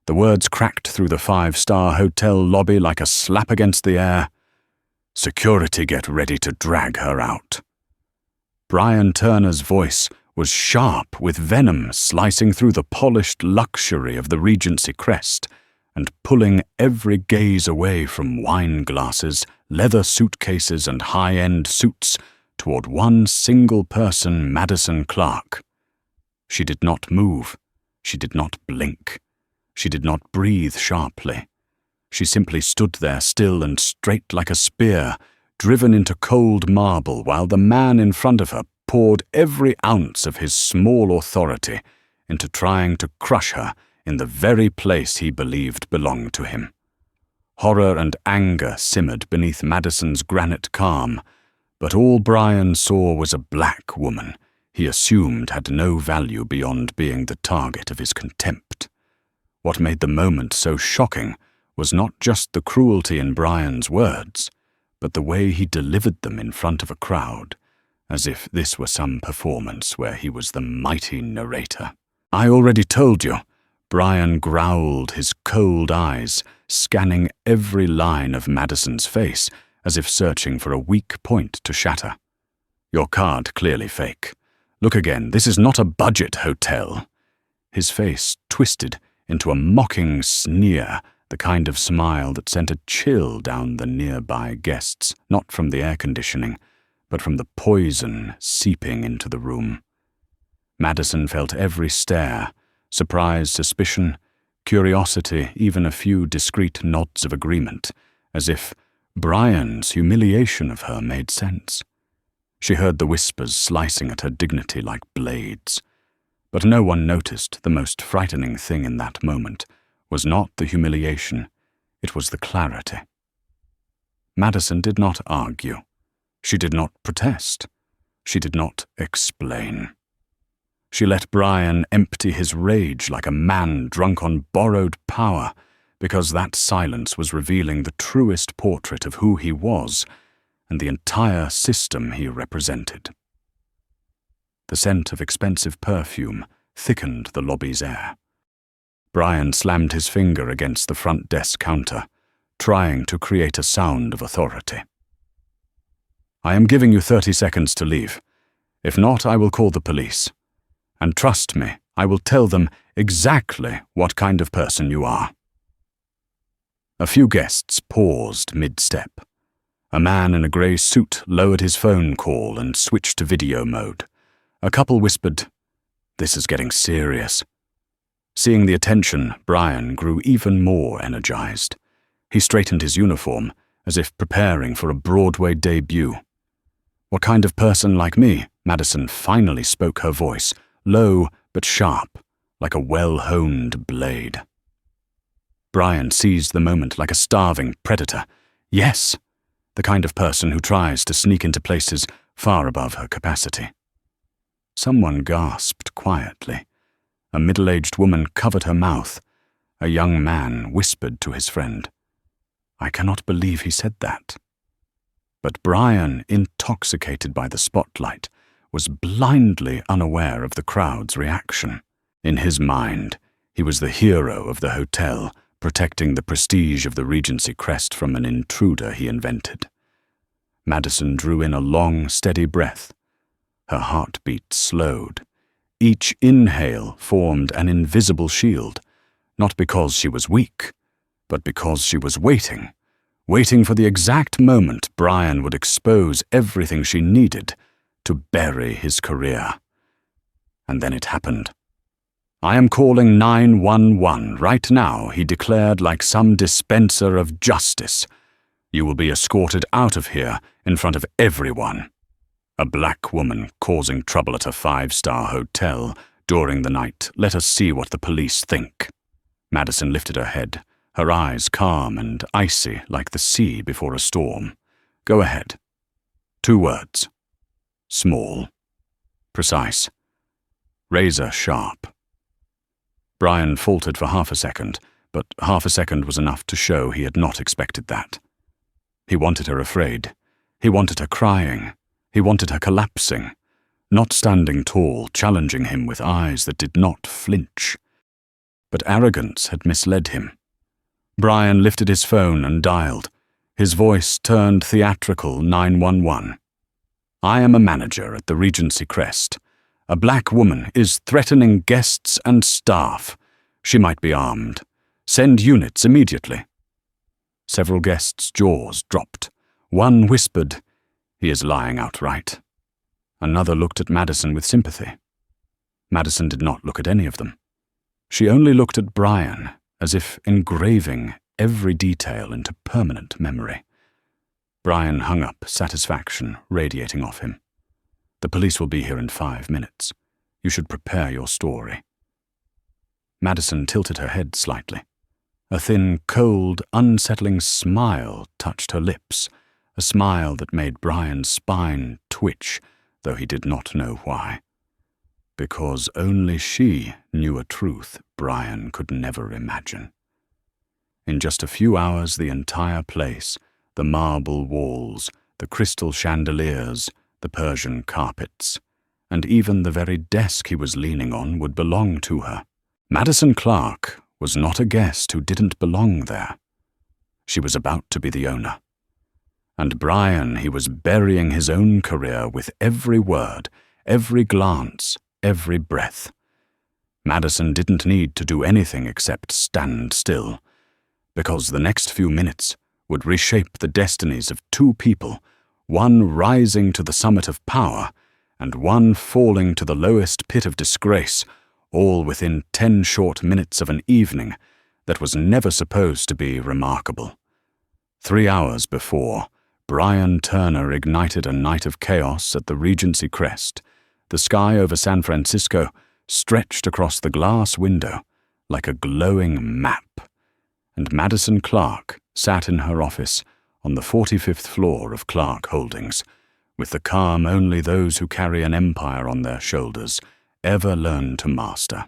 The words cracked through the five-star hotel lobby like a slap against the air. "Security, get ready to drag her out." Brian Turner's voice was sharp with venom slicing through the polished luxury of the Regency crest and pulling every gaze away from wine glasses, leather suitcases, and high-end suits toward one single person, Madison Clark. She did not move. She did not blink. She did not breathe sharply. She simply stood there still and straight like a spear, driven into cold marble, while the man in front of her poured every ounce of his small authority into trying to crush her in the very place he believed belonged to him. Horror and anger simmered beneath Madison's granite calm, but all Brian saw was a black woman he assumed had no value beyond being the target of his contempt. What made the moment so shocking was not just the cruelty in Brian's words, but the way he delivered them in front of a crowd, as if this were some performance where he was the mighty narrator. "I already told you," Brian growled, his cold eyes scanning every line of Madison's face as if searching for a weak point to shatter. "Your card clearly fake. Look again, this is not a budget hotel." His face twisted into a mocking sneer, the kind of smile that sent a chill down the nearby guests, not from the air conditioning, but from the poison seeping into the room. Madison felt every stare, surprise, suspicion, curiosity, even a few discreet nods of agreement, as if Brian's humiliation of her made sense. She heard the whispers slicing at her dignity like blades. But no one noticed the most frightening thing in that moment was not the humiliation, it was the clarity. Madison did not argue. She did not protest. She did not explain. She let Brian empty his rage like a man drunk on borrowed power, because that silence was revealing the truest portrait of who he was and the entire system he represented. The scent of expensive perfume thickened the lobby's air. Brian slammed his finger against the front desk counter, trying to create a sound of authority. "I am giving you 30 seconds to leave. If not, I will call the police. And trust me, I will tell them exactly what kind of person you are." A few guests paused mid-step. A man in a grey suit lowered his phone call and switched to video mode. A couple whispered, "This is getting serious." Seeing the attention, Brian grew even more energized. He straightened his uniform, as if preparing for a Broadway debut. "What kind of person like me?" Madison finally spoke her voice, low but sharp, like a well-honed blade. Brian seized the moment like a starving predator. Yes, the kind of person who tries to sneak into places far above her capacity. Someone gasped quietly. A middle-aged woman covered her mouth. A young man whispered to his friend, "I cannot believe he said that." But Brian, intoxicated by the spotlight, was blindly unaware of the crowd's reaction. In his mind, he was the hero of the hotel, protecting the prestige of the Regency crest from an intruder he invented. Madison drew in a long, steady breath. Her heartbeat slowed. Each inhale formed an invisible shield, not because she was weak, but because she was waiting for the exact moment Brian would expose everything she needed to bury his career. And then it happened. "I am calling 911 right now," he declared like some dispenser of justice. "You will be escorted out of here in front of everyone." A black woman causing trouble at a 5-star hotel during the night. Let us see what the police think. Madison lifted her head, her eyes calm and icy like the sea before a storm. "Go ahead." 2 words. Small. Precise. Razor sharp. Brian faltered for half a second, but half a second was enough to show he had not expected that. He wanted her afraid. He wanted her crying. He wanted her collapsing, not standing tall, challenging him with eyes that did not flinch. But arrogance had misled him. Brian lifted his phone and dialed. His voice turned theatrical 911. "I am a manager at the Regency Crest. A black woman is threatening guests and staff. She might be armed. Send units immediately." Several guests' jaws dropped. One whispered, "He is lying outright." Another looked at Madison with sympathy. Madison did not look at any of them. She only looked at Brian, as if engraving every detail into permanent memory. Brian hung up, satisfaction radiating off him. "The police will be here in 5 minutes. You should prepare your story." Madison tilted her head slightly. A thin, cold, unsettling smile touched her lips, a smile that made Brian's spine twitch, though he did not know why. Because only she knew a truth Brian could never imagine. In just a few hours, the entire place, the marble walls, the crystal chandeliers, the Persian carpets, and even the very desk he was leaning on would belong to her. Madison Clark was not a guest who didn't belong there. She was about to be the owner. And Brian, he was burying his own career with every word, every glance, every breath. Madison didn't need to do anything except stand still, because the next few minutes would reshape the destinies of two people, one rising to the summit of power and one falling to the lowest pit of disgrace, all within 10 short minutes of an evening that was never supposed to be remarkable. 3 hours before, Brian Turner ignited a night of chaos at the Regency Crest. The sky over San Francisco stretched across the glass window like a glowing map, and Madison Clark sat in her office on the 45th floor of Clark Holdings, with the calm only those who carry an empire on their shoulders ever learn to master.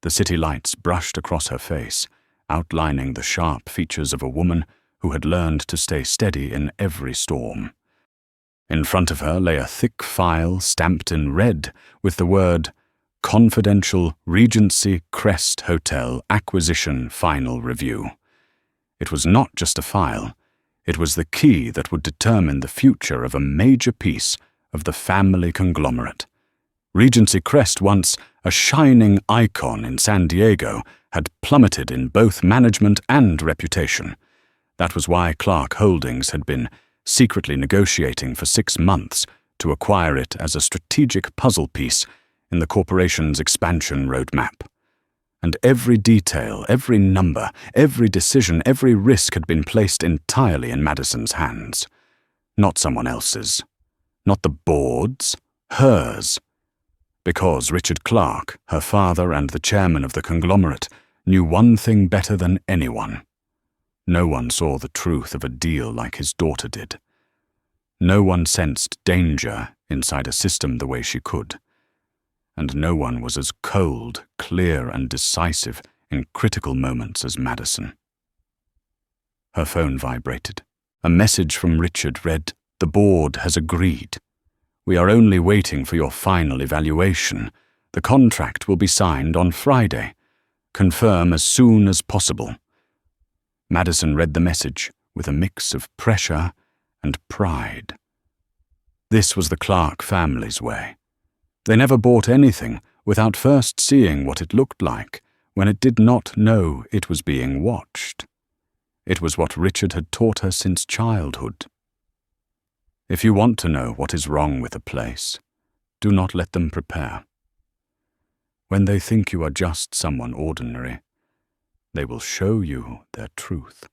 The city lights brushed across her face, outlining the sharp features of a woman who had learned to stay steady in every storm. In front of her lay a thick file stamped in red with the word "Confidential Regency Crest Hotel Acquisition Final Review." It was not just a file. It was the key that would determine the future of a major piece of the family conglomerate. Regency Crest, once a shining icon in San Diego, had plummeted in both management and reputation. That was why Clark Holdings had been secretly negotiating for 6 months to acquire it as a strategic puzzle piece in the corporation's expansion roadmap. And every detail, every number, every decision, every risk had been placed entirely in Madison's hands. Not someone else's. Not the board's. Hers. Because Richard Clark, her father and the chairman of the conglomerate, knew one thing better than anyone. No one saw the truth of a deal like his daughter did. No one sensed danger inside a system the way she could. And no one was as cold, clear, and decisive in critical moments as Madison. Her phone vibrated. A message from Richard read, "The board has agreed. We are only waiting for your final evaluation. The contract will be signed on Friday. Confirm as soon as possible." Madison read the message with a mix of pressure and pride. This was the Clark family's way. They never bought anything without first seeing what it looked like when it did not know it was being watched. It was what Richard had taught her since childhood. If you want to know what is wrong with a place, do not let them prepare. When they think you are just someone ordinary, they will show you their truth.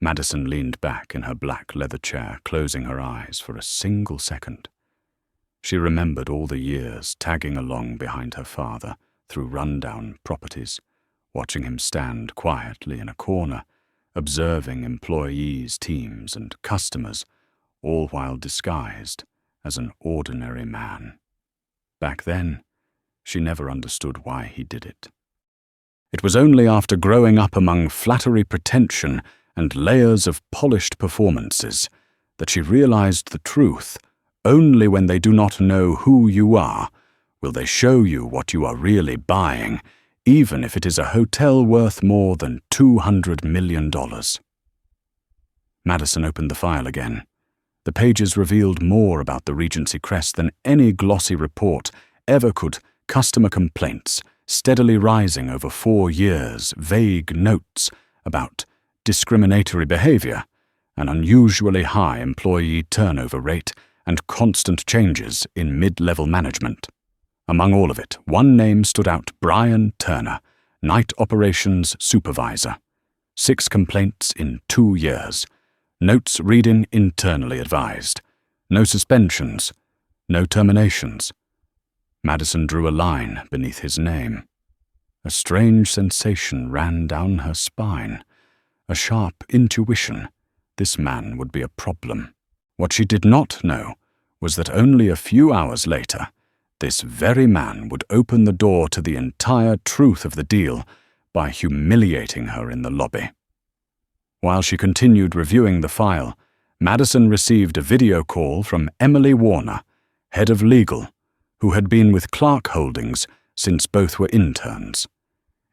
Madison leaned back in her black leather chair, closing her eyes for a single second. She remembered all the years tagging along behind her father through rundown properties, watching him stand quietly in a corner, observing employees, teams, and customers, all while disguised as an ordinary man. Back then, she never understood why he did it. It was only after growing up among flattery, pretension, and layers of polished performances that she realized the truth. Only when they do not know who you are will they show you what you are really buying, even if it is a hotel worth more than $200 million. Madison opened the file again. The pages revealed more about the Regency Crest than any glossy report ever could. Customer complaints, steadily rising over 4 years, vague notes about discriminatory behavior, an unusually high employee turnover rate, and constant changes in mid-level management. Among all of it, one name stood out: Brian Turner, night operations supervisor. 6 complaints in 2 years. Notes reading internally advised. No suspensions. No terminations. Madison drew a line beneath his name. A strange sensation ran down her spine. A sharp intuition. This man would be a problem. What she did not know was that only a few hours later, this very man would open the door to the entire truth of the deal by humiliating her in the lobby. While she continued reviewing the file, Madison received a video call from Emily Warner, head of legal, who had been with Clark Holdings since both were interns.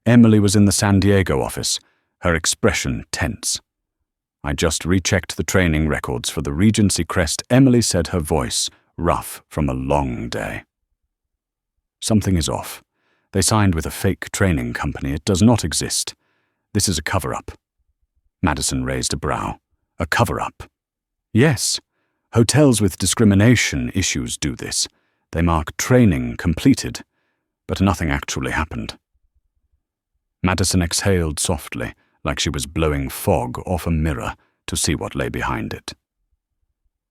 Emily was in the San Diego office, her expression tense. "I just rechecked the training records for the Regency Crest," Emily said, her voice rough from a long day. "Something is off. They signed with a fake training company. It does not exist. This is a cover-up." Madison raised a brow. "A cover-up?" "Yes. Hotels with discrimination issues do this. They mark training completed, but nothing actually happened." Madison exhaled softly, like she was blowing fog off a mirror to see what lay behind it.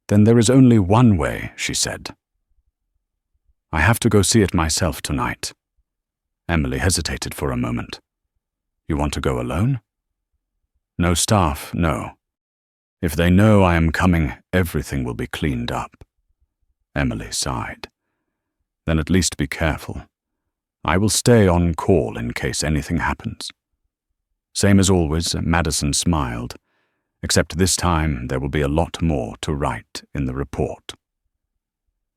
"Then there is only one way," she said. "I have to go see it myself tonight." Emily hesitated for a moment. "You want to go alone?" "No staff, no. If they know I am coming, everything will be cleaned up." Emily sighed. "Then at least be careful. I will stay on call in case anything happens." Same as always, Madison smiled, except this time there will be a lot more to write in the report.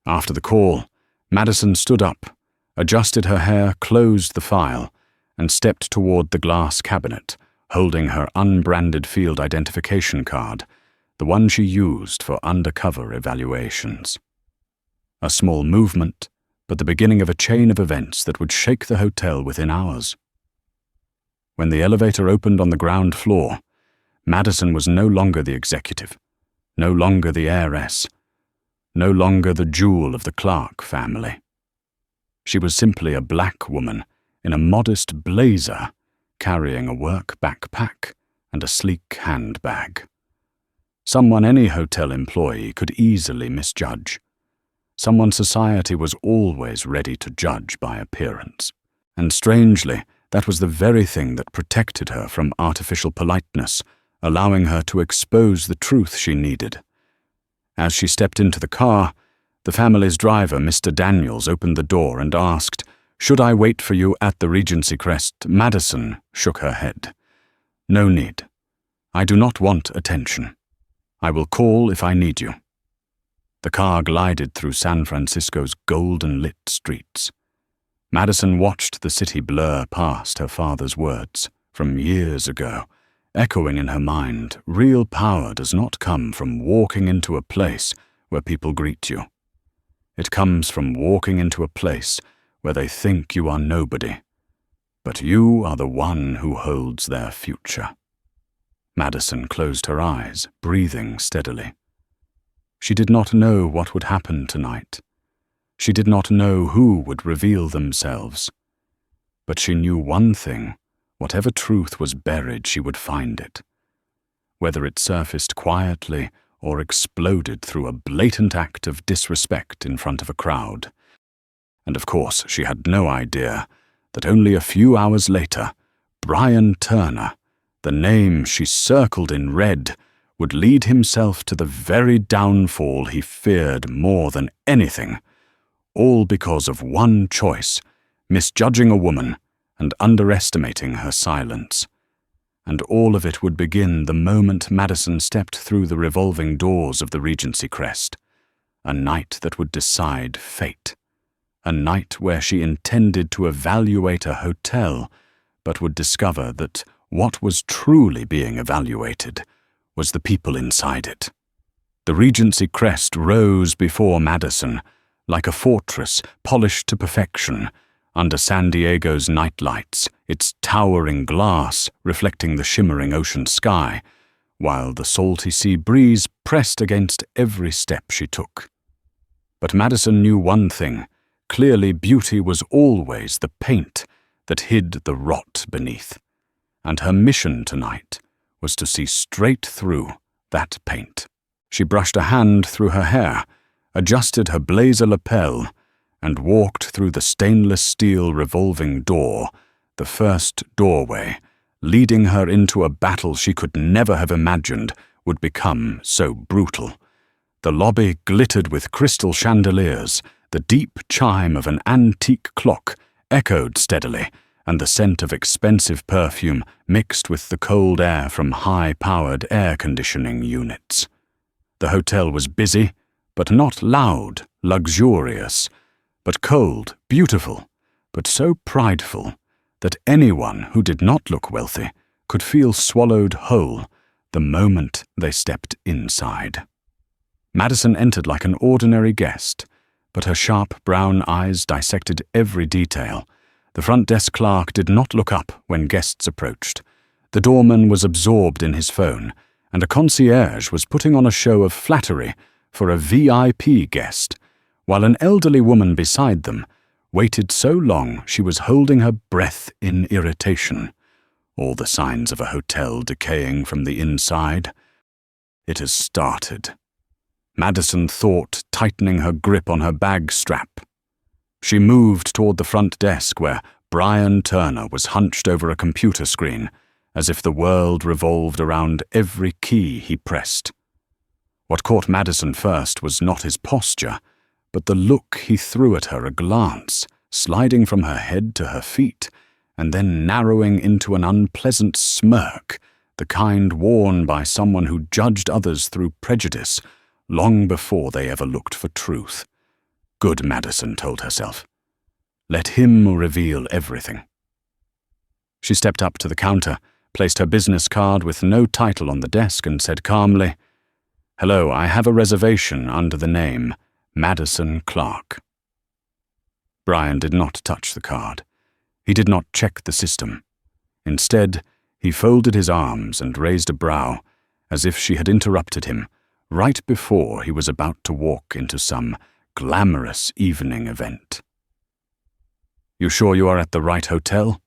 After the call, Madison stood up, adjusted her hair, closed the file, and stepped toward the glass cabinet, holding her unbranded field identification card, the one she used for undercover evaluations. A small movement, but the beginning of a chain of events that would shake the hotel within hours. When the elevator opened on the ground floor, Madison was no longer the executive, no longer the heiress, no longer the jewel of the Clark family. She was simply a black woman in a modest blazer, carrying a work backpack and a sleek handbag. Someone any hotel employee could easily misjudge. Someone society was always ready to judge by appearance. And strangely, that was the very thing that protected her from artificial politeness, allowing her to expose the truth she needed. As she stepped into the car, the family's driver, Mr. Daniels, opened the door and asked, "Should I wait for you at the Regency Crest?" Madison shook her head. "No need. I do not want attention. I will call if I need you." The car glided through San Francisco's golden-lit streets. Madison watched the city blur past her father's words from years ago, echoing in her mind, "Real power does not come from walking into a place where people greet you. It comes from walking into a place where they think you are nobody, but you are the one who holds their future." Madison closed her eyes, breathing steadily. She did not know what would happen tonight. She did not know who would reveal themselves. But she knew one thing: whatever truth was buried, she would find it. Whether it surfaced quietly or exploded through a blatant act of disrespect in front of a crowd. And of course, she had no idea that only a few hours later, Brian Turner, the name she circled in red, would lead himself to the very downfall he feared more than anything, all because of one choice: misjudging a woman and underestimating her silence. And all of it would begin the moment Madison stepped through the revolving doors of the Regency Crest, a night that would decide fate, a night where she intended to evaluate a hotel, but would discover that what was truly being evaluated was the people inside it. The Regency crest rose before Madison, like a fortress polished to perfection, under San Diego's nightlights, its towering glass reflecting the shimmering ocean sky, while the salty sea breeze pressed against every step she took. But Madison knew one thing. Clearly, beauty was always the paint that hid the rot beneath, and her mission tonight was to see straight through that paint. She brushed a hand through her hair, adjusted her blazer lapel, and walked through the stainless steel revolving door, the first doorway, leading her into a battle she could never have imagined would become so brutal. The lobby glittered with crystal chandeliers, the deep chime of an antique clock echoed steadily, and the scent of expensive perfume mixed with the cold air from high-powered air conditioning units. The hotel was busy, but not loud, luxurious, but cold, beautiful, but so prideful that anyone who did not look wealthy could feel swallowed whole the moment they stepped inside. Madison entered like an ordinary guest, but her sharp brown eyes dissected every detail. The front desk clerk did not look up when guests approached. The doorman was absorbed in his phone, and a concierge was putting on a show of flattery for a VIP guest, while an elderly woman beside them waited so long she was holding her breath in irritation. All the signs of a hotel decaying from the inside. It has started. Madison thought, tightening her grip on her bag strap. She moved toward the front desk where Brian Turner was hunched over a computer screen, as if the world revolved around every key he pressed. What caught Madison first was not his posture, but the look he threw at her, a glance, sliding from her head to her feet, and then narrowing into an unpleasant smirk, the kind worn by someone who judged others through prejudice, long before they ever looked for truth. Good, Madison told herself. Let him reveal everything. She stepped up to the counter, placed her business card with no title on the desk, and said calmly, "Hello, I have a reservation under the name Madison Clark." Brian did not touch the card. He did not check the system. Instead, he folded his arms and raised a brow, as if she had interrupted him right before he was about to walk into some glamorous evening event. "You sure you are at the right hotel?"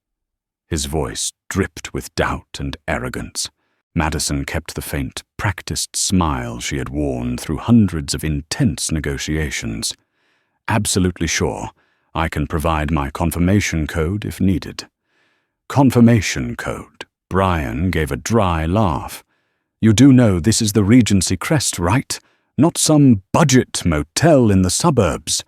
His voice dripped with doubt and arrogance. Madison kept the faint, practiced smile she had worn through hundreds of intense negotiations. "Absolutely sure. I can provide my confirmation code if needed." "Confirmation code?" Brian gave a dry laugh. "You do know this is the Regency crest, right? Not some budget motel in the suburbs."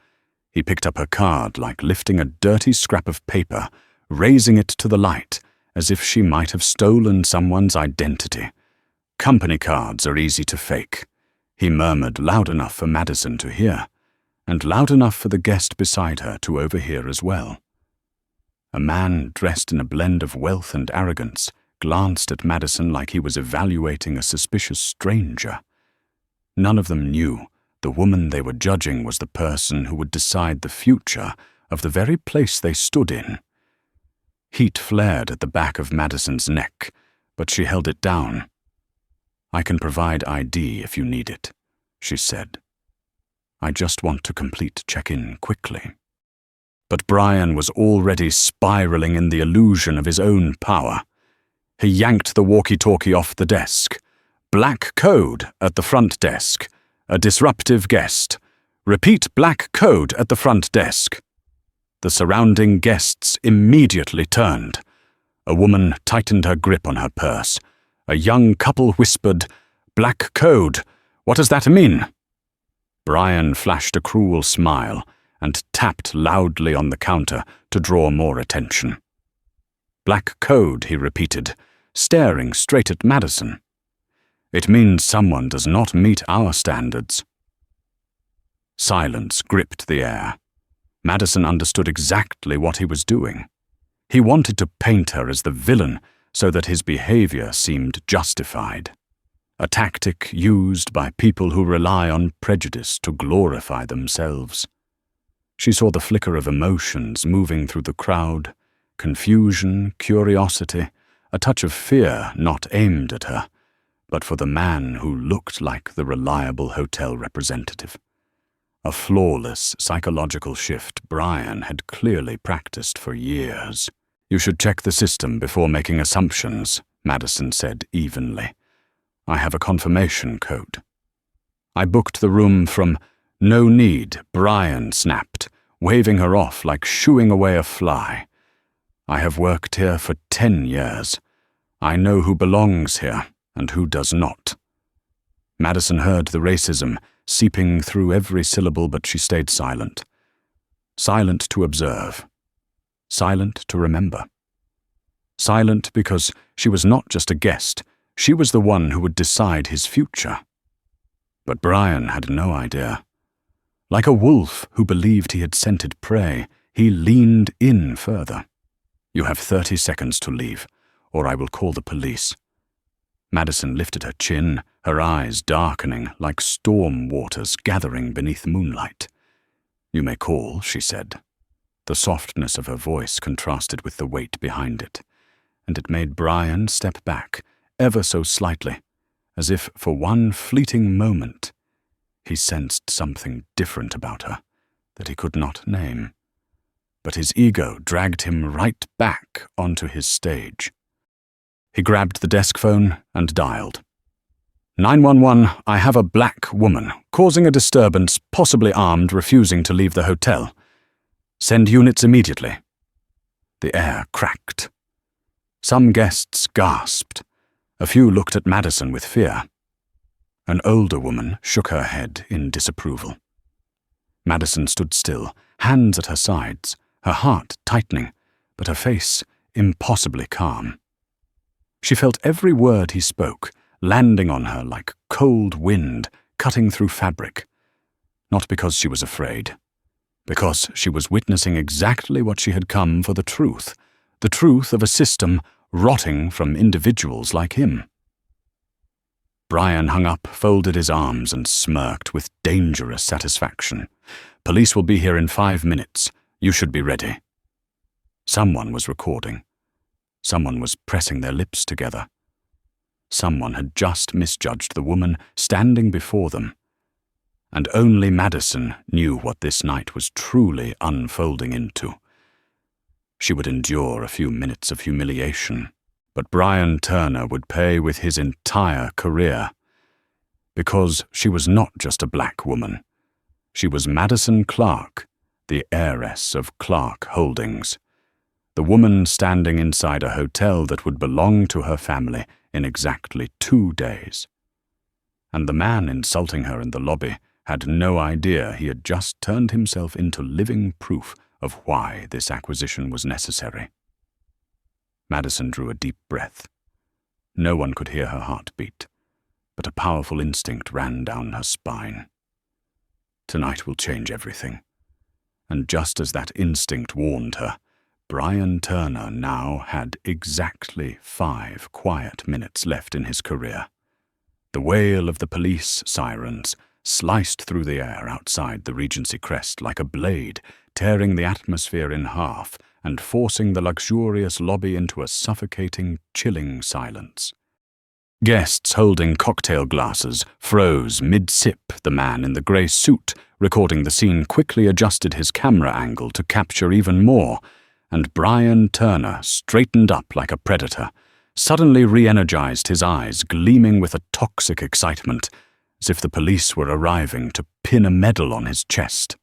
He picked up her card like lifting a dirty scrap of paper, raising it to the light, as if she might have stolen someone's identity. "Company cards are easy to fake," he murmured loud enough for Madison to hear, and loud enough for the guest beside her to overhear as well. A man dressed in a blend of wealth and arrogance glanced at Madison like he was evaluating a suspicious stranger. None of them knew the woman they were judging was the person who would decide the future of the very place they stood in. Heat flared at the back of Madison's neck, but she held it down. "I can provide ID if you need it," she said. "I just want to complete check-in quickly." But Brian was already spiraling in the illusion of his own power. He yanked the walkie-talkie off the desk. "Black code at the front desk. A disruptive guest. Repeat black code at the front desk." The surrounding guests immediately turned. A woman tightened her grip on her purse. A young couple whispered, "Black code. What does that mean?" Brian flashed a cruel smile and tapped loudly on the counter to draw more attention. "Black code," he repeated, staring straight at Madison. "It means someone does not meet our standards." Silence gripped the air. Madison understood exactly what he was doing. He wanted to paint her as the villain so that his behavior seemed justified. A tactic used by people who rely on prejudice to glorify themselves. She saw the flicker of emotions moving through the crowd, confusion, curiosity, a touch of fear not aimed at her, but for the man who looked like the reliable hotel representative. A flawless psychological shift Brian had clearly practiced for years. "You should check the system before making assumptions," Madison said evenly. "I have a confirmation code." "I booked the room from—" "No need," Brian snapped, waving her off like shooing away a fly. "I have worked here for 10 years. I know who belongs here and who does not." Madison heard the racism seeping through every syllable, but she stayed silent. Silent to observe. Silent to remember. Silent because she was not just a guest, she was the one who would decide his future. But Brian had no idea. Like a wolf who believed he had scented prey, he leaned in further. "You have 30 seconds to leave, or I will call the police." Madison lifted her chin, her eyes darkening like storm waters gathering beneath moonlight. "You may call," she said. The softness of her voice contrasted with the weight behind it, and it made Brian step back, ever so slightly, as if for one fleeting moment he sensed something different about her that he could not name. But his ego dragged him right back onto his stage. He grabbed the desk phone and dialed. 911, I have a black woman, causing a disturbance, possibly armed, refusing to leave the hotel. Send units immediately." The air cracked. Some guests gasped. A few looked at Madison with fear. An older woman shook her head in disapproval. Madison stood still, hands at her sides, her heart tightening, but her face impossibly calm. She felt every word he spoke, landing on her like cold wind, cutting through fabric. Not because she was afraid, because she was witnessing exactly what she had come for: the truth of a system rotting from individuals like him. Brian hung up, folded his arms, and smirked with dangerous satisfaction. "Police will be here in 5 minutes. You should be ready." Someone was recording. Someone was pressing their lips together. Someone had just misjudged the woman standing before them. And only Madison knew what this night was truly unfolding into. She would endure a few minutes of humiliation, but Brian Turner would pay with his entire career. Because she was not just a black woman. She was Madison Clark, the heiress of Clark Holdings. The woman standing inside a hotel that would belong to her family in exactly 2 days. And the man insulting her in the lobby had no idea he had just turned himself into living proof of why this acquisition was necessary. Madison drew a deep breath. No one could hear her heart beat, but a powerful instinct ran down her spine. Tonight will change everything. And just as that instinct warned her, Brian Turner now had exactly 5 quiet minutes left in his career. The wail of the police sirens sliced through the air outside the Regency Crest like a blade, tearing the atmosphere in half and forcing the luxurious lobby into a suffocating, chilling silence. Guests holding cocktail glasses froze mid-sip. The man in the grey suit recording the scene quickly adjusted his camera angle to capture even more, and Brian Turner straightened up like a predator, suddenly re-energized, his eyes gleaming with a toxic excitement, as if the police were arriving to pin a medal on his chest.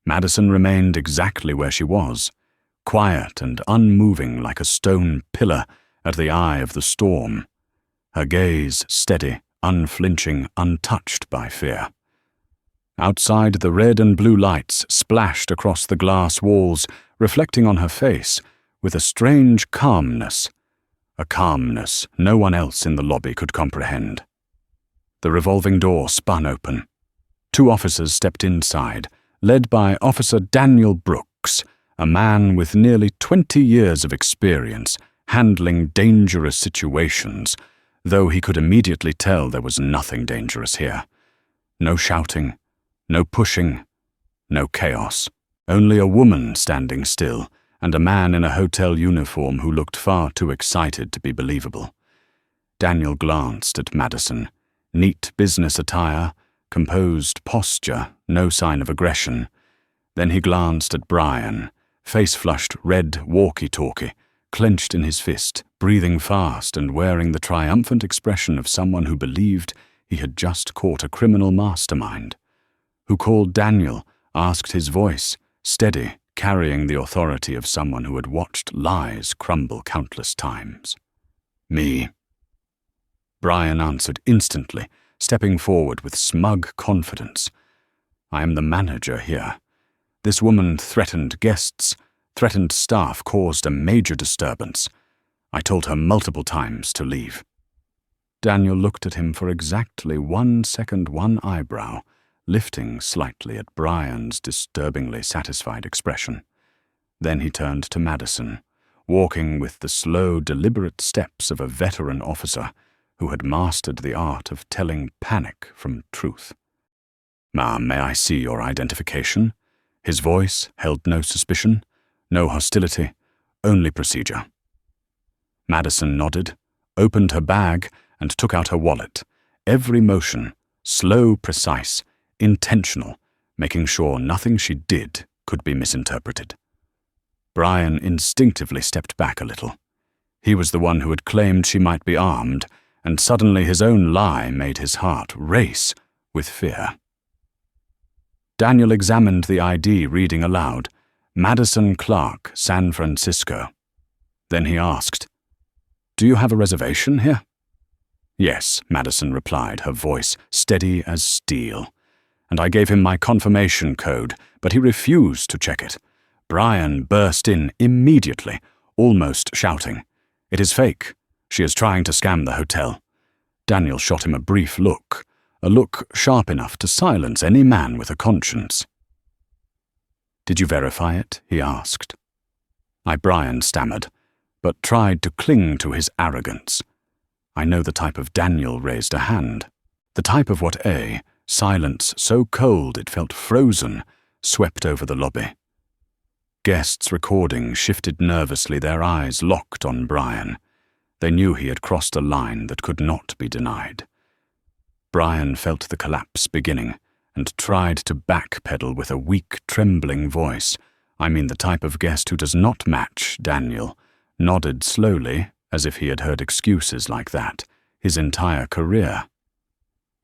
Madison remained exactly where she was, quiet and unmoving like a stone pillar at the eye of the storm, her gaze steady, unflinching, untouched by fear. Outside, the red and blue lights splashed across the glass walls, reflecting on her face with a strange calmness, a calmness no one else in the lobby could comprehend. The revolving door spun open. 2 officers stepped inside, led by Officer Daniel Brooks, a man with nearly 20 years of experience handling dangerous situations, though he could immediately tell there was nothing dangerous here. No shouting, no pushing, no chaos. Only a woman standing still, and a man in a hotel uniform who looked far too excited to be believable. Daniel glanced at Madison. Neat business attire, composed posture, no sign of aggression. Then he glanced at Brian, face-flushed red walkie-talkie, clenched in his fist, breathing fast and wearing the triumphant expression of someone who believed he had just caught a criminal mastermind. Who called Daniel, asked his voice, steady, carrying the authority of someone who had watched lies crumble countless times. Me. Brian answered instantly, stepping forward with smug confidence. I am the manager here. This woman threatened guests, threatened staff, caused a major disturbance. I told her multiple times to leave. Daniel looked at him for exactly 1 second, one eyebrow, lifting slightly at Brian's disturbingly satisfied expression. Then he turned to Madison, walking with the slow, deliberate steps of a veteran officer who had mastered the art of telling panic from truth. Ma'am, may I see your identification? His voice held no suspicion, no hostility, only procedure. Madison nodded, opened her bag, and took out her wallet, every motion, slow, precise, intentional, making sure nothing she did could be misinterpreted. Brian instinctively stepped back a little. He was the one who had claimed she might be armed, and suddenly his own lie made his heart race with fear. Daniel examined the ID, reading aloud, Madison Clark, San Francisco. Then he asked, "Do you have a reservation here?" "Yes," Madison replied, her voice steady as steel. And I gave him my confirmation code, but he refused to check it. Brian burst in immediately, almost shouting, "It is fake. She is trying to scam the hotel." Daniel shot him a brief look, a look sharp enough to silence any man with a conscience. "Did you verify it?" he asked. Brian stammered, but tried to cling to his arrogance. I know the type of Daniel raised a hand. The type of what silence so cold it felt frozen, swept over the lobby. Guests recording shifted nervously, their eyes locked on Brian. They knew he had crossed a line that could not be denied. Brian felt the collapse beginning and tried to backpedal with a weak, trembling voice. I mean the type of guest who does not match Daniel, nodded slowly, as if he had heard excuses like that his entire career.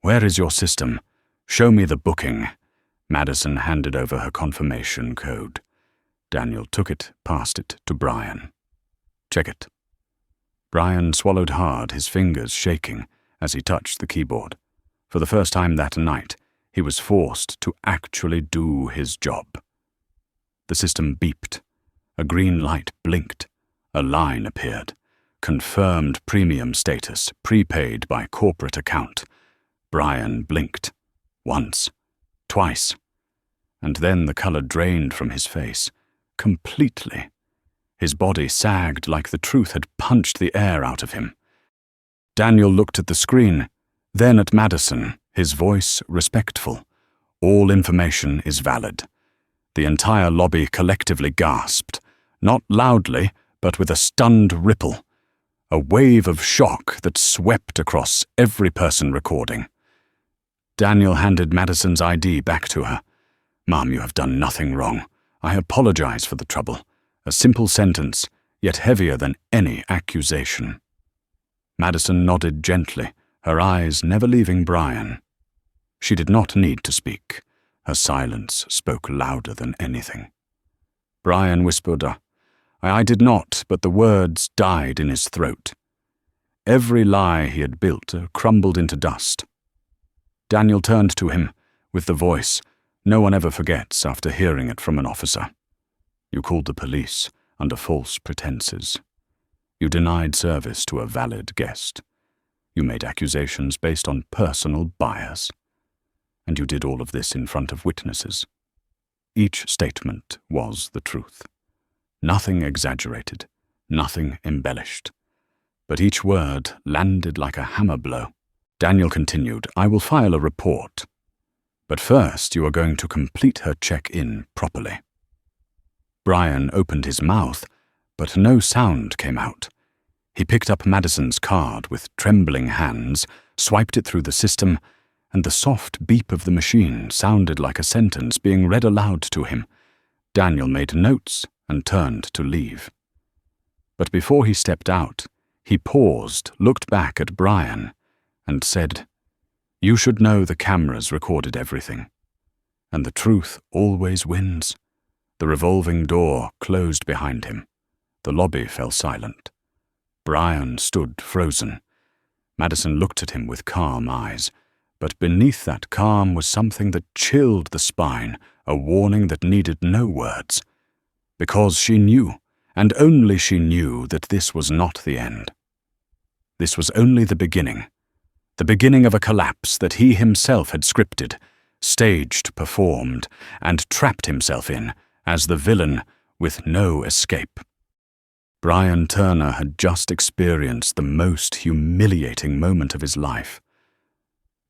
"Where is your system? Show me the booking." Madison handed over her confirmation code. Daniel took it, passed it to Brian. "Check it." Brian swallowed hard, his fingers shaking as he touched the keyboard. For the first time that night, he was forced to actually do his job. The system beeped. A green light blinked. A line appeared. Confirmed premium status, prepaid by corporate account. Brian blinked. Once. Twice. And then the color drained from his face. Completely. His body sagged like the truth had punched the air out of him. Daniel looked at the screen, then at Madison, his voice respectful. "All information is valid." The entire lobby collectively gasped, not loudly, but with a stunned ripple. A wave of shock that swept across every person recording. Daniel handed Madison's ID back to her. "Ma'am, you have done nothing wrong. I apologize for the trouble." A simple sentence, yet heavier than any accusation. Madison nodded gently, her eyes never leaving Brian. She did not need to speak. Her silence spoke louder than anything. Brian whispered, I did not, but the words died in his throat. Every lie he had built crumbled into dust. Daniel turned to him, with the voice no one ever forgets after hearing it from an officer. "You called the police under false pretenses. You denied service to a valid guest. You made accusations based on personal bias. And you did all of this in front of witnesses. each statement was the truth. Nothing exaggerated, nothing embellished. But each word landed like a hammer blow. Daniel continued, "I will file a report. But first you are going to complete her check-in properly." Brian opened his mouth, but no sound came out. He picked up Madison's card with trembling hands, swiped it through the system, and the soft beep of the machine sounded like a sentence being read aloud to him. Daniel made notes and turned to leave. But before he stepped out, he paused, looked back at Brian, and said, "You should know the cameras recorded everything. And the truth always wins." The revolving door closed behind him. The lobby fell silent. Brian stood frozen. Madison looked at him with calm eyes, but beneath that calm was something that chilled the spine, a warning that needed no words. Because she knew, and only she knew, that this was not the end. This was only the beginning of a collapse that he himself had scripted, staged, performed, and trapped himself in, as the villain with no escape. Brian Turner had just experienced the most humiliating moment of his life.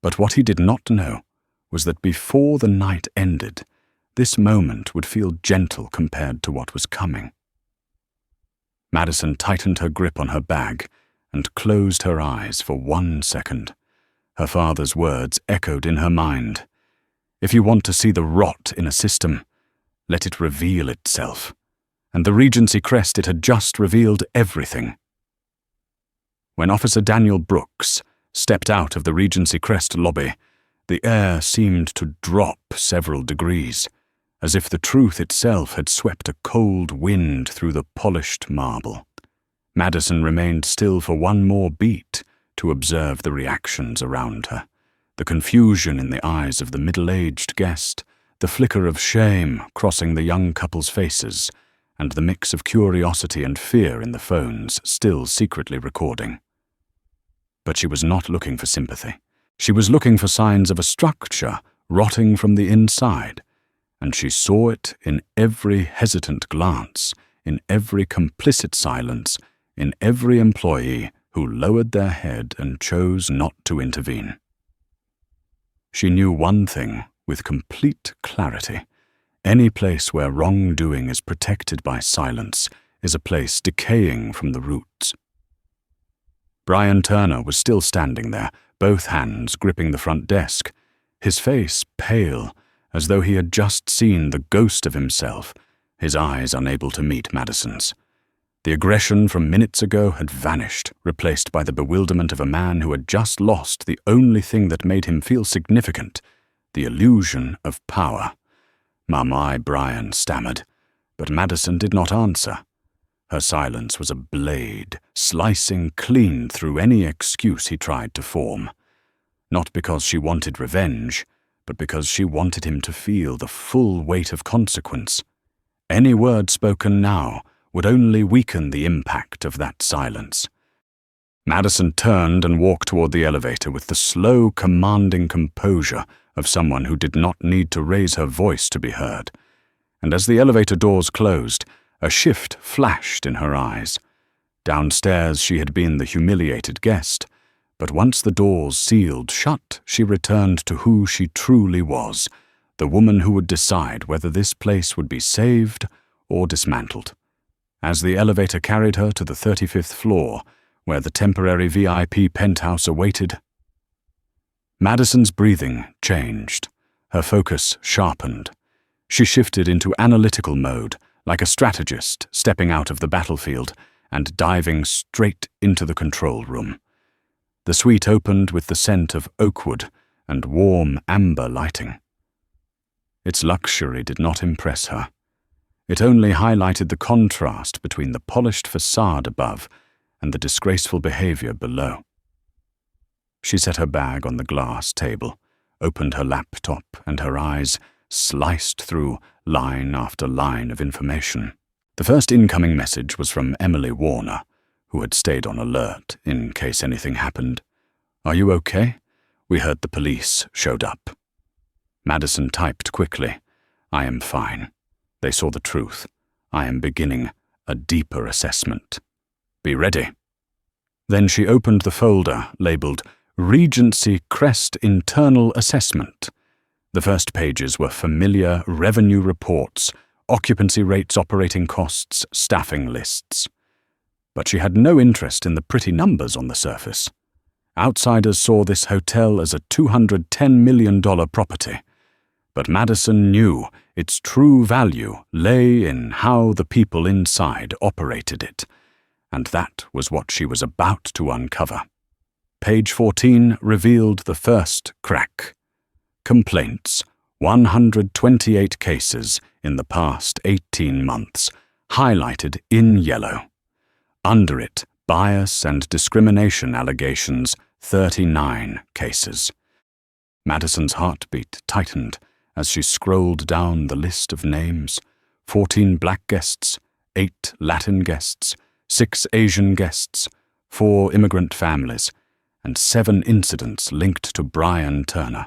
But what he did not know was that before the night ended, this moment would feel gentle compared to what was coming. Madison tightened her grip on her bag and closed her eyes for 1 second. Her father's words echoed in her mind. "If you want to see the rot in a system, let it reveal itself." And the Regency crest, it had just revealed everything. When Officer Daniel Brooks stepped out of the Regency crest lobby, the air seemed to drop several degrees, as if the truth itself had swept a cold wind through the polished marble. Madison remained still for one more beat to observe the reactions around her, the confusion in the eyes of the middle-aged guest, the flicker of shame crossing the young couple's faces, and the mix of curiosity and fear in the phones still secretly recording. But she was not looking for sympathy. She was looking for signs of a structure rotting from the inside, and she saw it in every hesitant glance, in every complicit silence, in every employee who lowered their head and chose not to intervene. She knew one thing with complete clarity. Any place where wrongdoing is protected by silence is a place decaying from the roots. Brian Turner was still standing there, both hands gripping the front desk, his face pale, as though he had just seen the ghost of himself, his eyes unable to meet Madison's. The aggression from minutes ago had vanished, replaced by the bewilderment of a man who had just lost the only thing that made him feel significant, the illusion of power. "My," Brian stammered, but Madison did not answer. Her silence was a blade, slicing clean through any excuse he tried to form. Not because she wanted revenge, but because she wanted him to feel the full weight of consequence. Any word spoken now would only weaken the impact of that silence. Madison turned and walked toward the elevator with the slow, commanding composure of someone who did not need to raise her voice to be heard. And as the elevator doors closed, a shift flashed in her eyes. Downstairs she had been the humiliated guest, but once the doors sealed shut, she returned to who she truly was, the woman who would decide whether this place would be saved or dismantled. As the elevator carried her to the 35th floor, where the temporary VIP penthouse awaited, Madison's breathing changed. Her focus sharpened. She shifted into analytical mode, like a strategist stepping out of the battlefield and diving straight into the control room. The suite opened with the scent of oak wood and warm amber lighting. Its luxury did not impress her. It only highlighted the contrast between the polished facade above and the disgraceful behavior below. She set her bag on the glass table, opened her laptop, and her eyes sliced through line after line of information. The first incoming message was from Emily Warner, who had stayed on alert in case anything happened. "Are you okay? We heard the police showed up." Madison typed quickly. I am fine. They saw the truth. I am beginning a deeper assessment. Be ready. Then she opened the folder labeled Regency Crest Internal Assessment. The first pages were familiar revenue reports, occupancy rates, operating costs, staffing lists. But she had no interest in the pretty numbers on the surface. Outsiders saw this hotel as a $210 million property. But Madison knew its true value lay in how the people inside operated it, and that was what she was about to uncover. Page 14 revealed the first crack. Complaints, 128 cases in the past 18 months, highlighted in yellow. Under it, bias and discrimination allegations, 39 cases. Madison's heartbeat tightened as she scrolled down the list of names. 14 black guests, 8 Latin guests, 6 Asian guests, 4 immigrant families, and 7 incidents linked to Brian Turner.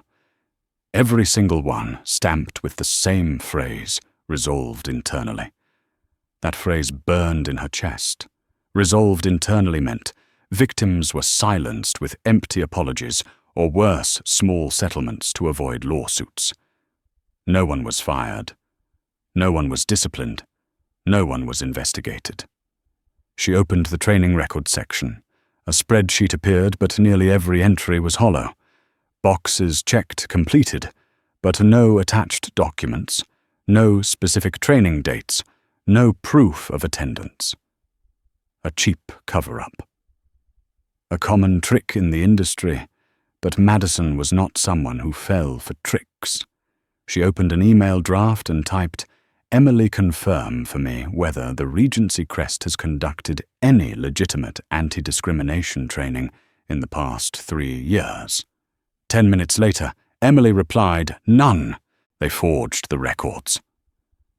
Every single one stamped with the same phrase, resolved internally. That phrase burned in her chest. Resolved internally meant victims were silenced with empty apologies, or worse, small settlements to avoid lawsuits. No one was fired. No one was disciplined. No one was investigated. She opened the training records section. A spreadsheet appeared, but nearly every entry was hollow. Boxes checked completed, but no attached documents, no specific training dates, no proof of attendance. A cheap cover-up. A common trick in the industry, but Madison was not someone who fell for tricks. She opened an email draft and typed, "Emily, confirm for me whether the Regency Crest has conducted any legitimate anti-discrimination training in the past 3 years." 10 minutes later, Emily replied, "None." They forged the records.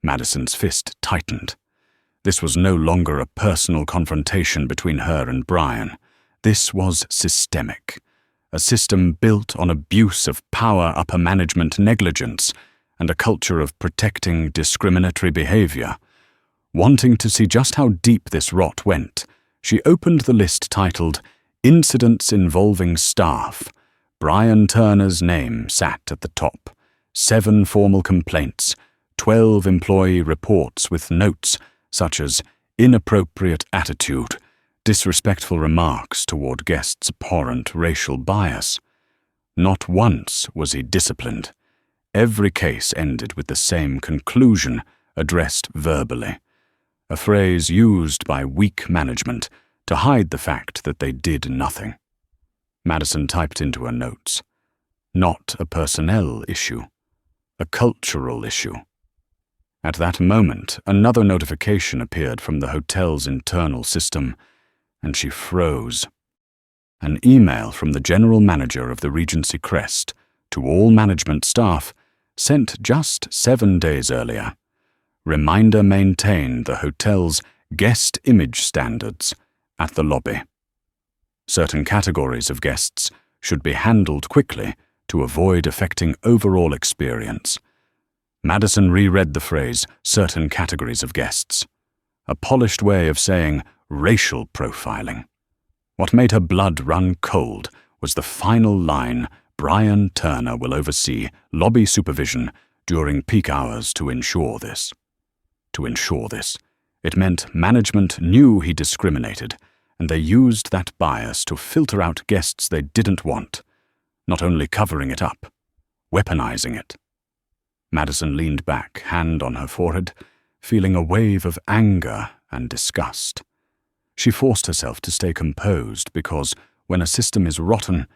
Madison's fist tightened. This was no longer a personal confrontation between her and Brian. This was systemic. A system built on abuse of power, upper management negligence, and a culture of protecting discriminatory behavior. Wanting to see just how deep this rot went, she opened the list titled Incidents Involving Staff. Brian Turner's name sat at the top. 7 formal complaints, 12 employee reports with notes such as inappropriate attitude, disrespectful remarks toward guests' abhorrent racial bias. Not once was he disciplined. Every case ended with the same conclusion, addressed verbally, a phrase used by weak management to hide the fact that they did nothing. Madison typed into her notes, "Not a personnel issue, a cultural issue." At that moment, another notification appeared from the hotel's internal system, and she froze. An email from the general manager of the Regency Crest to all management staff, sent just 7 days earlier. Reminder: maintain the hotel's guest image standards at the lobby. Certain categories of guests should be handled quickly to avoid affecting overall experience. Madison reread the phrase, certain categories of guests. A polished way of saying racial profiling. What made her blood run cold was the final line, Brian Turner will oversee lobby supervision during peak hours to ensure this. To ensure this. It meant management knew he discriminated, and they used that bias to filter out guests they didn't want, not only covering it up, weaponizing it. Madison leaned back, hand on her forehead, feeling a wave of anger and disgust. She forced herself to stay composed because, when a system is rotten,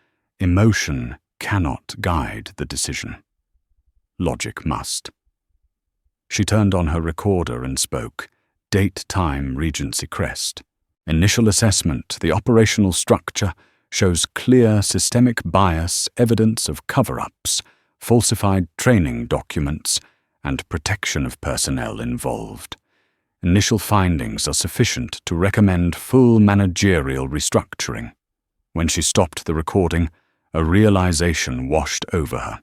emotion cannot guide the decision. Logic must. She turned on her recorder and spoke. Date, time, Regency Crest. Initial assessment, the operational structure shows clear systemic bias, evidence of cover-ups, falsified training documents, and protection of personnel involved. Initial findings are sufficient to recommend full managerial restructuring. When she stopped the recording, a realization washed over her.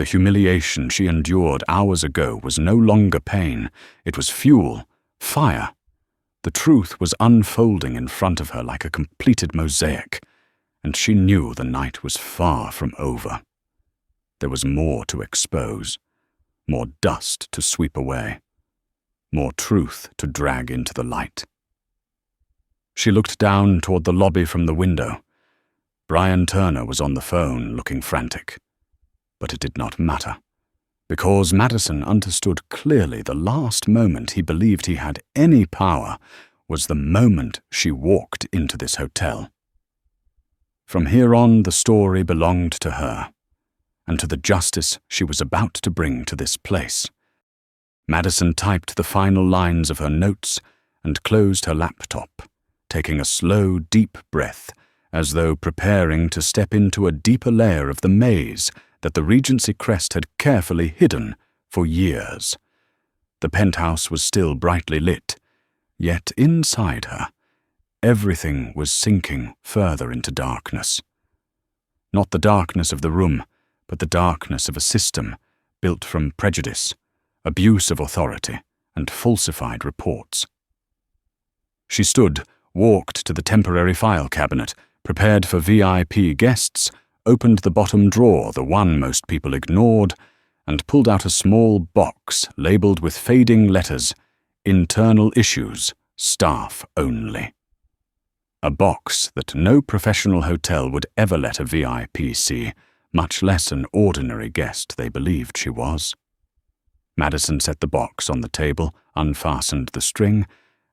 The humiliation she endured hours ago was no longer pain. It was fuel, fire. The truth was unfolding in front of her like a completed mosaic, and she knew the night was far from over. There was more to expose, more dust to sweep away, more truth to drag into the light. She looked down toward the lobby from the window. Brian Turner was on the phone, looking frantic. But it did not matter, because Madison understood clearly the last moment he believed he had any power was the moment she walked into this hotel. From here on, the story belonged to her, and to the justice she was about to bring to this place. Madison typed the final lines of her notes and closed her laptop, taking a slow, deep breath, as though preparing to step into a deeper layer of the maze that the Regency crest had carefully hidden for years. The penthouse was still brightly lit, yet inside her, everything was sinking further into darkness. Not the darkness of the room, but the darkness of a system built from prejudice, abuse of authority, and falsified reports. She stood, walked to the temporary file cabinet, prepared for VIP guests, opened the bottom drawer, the one most people ignored, and pulled out a small box labeled with fading letters, "Internal Issues, Staff Only." A box that no professional hotel would ever let a VIP see, much less an ordinary guest they believed she was. Madison set the box on the table, unfastened the string,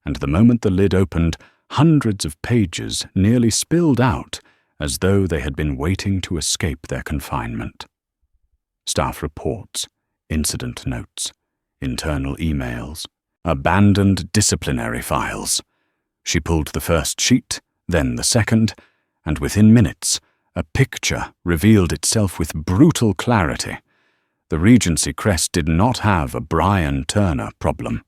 and the moment the lid opened, hundreds of pages nearly spilled out as though they had been waiting to escape their confinement. Staff reports, incident notes, internal emails, abandoned disciplinary files. She pulled the first sheet, then the second, and within minutes, a picture revealed itself with brutal clarity. The Regency crest did not have a Brian Turner problem.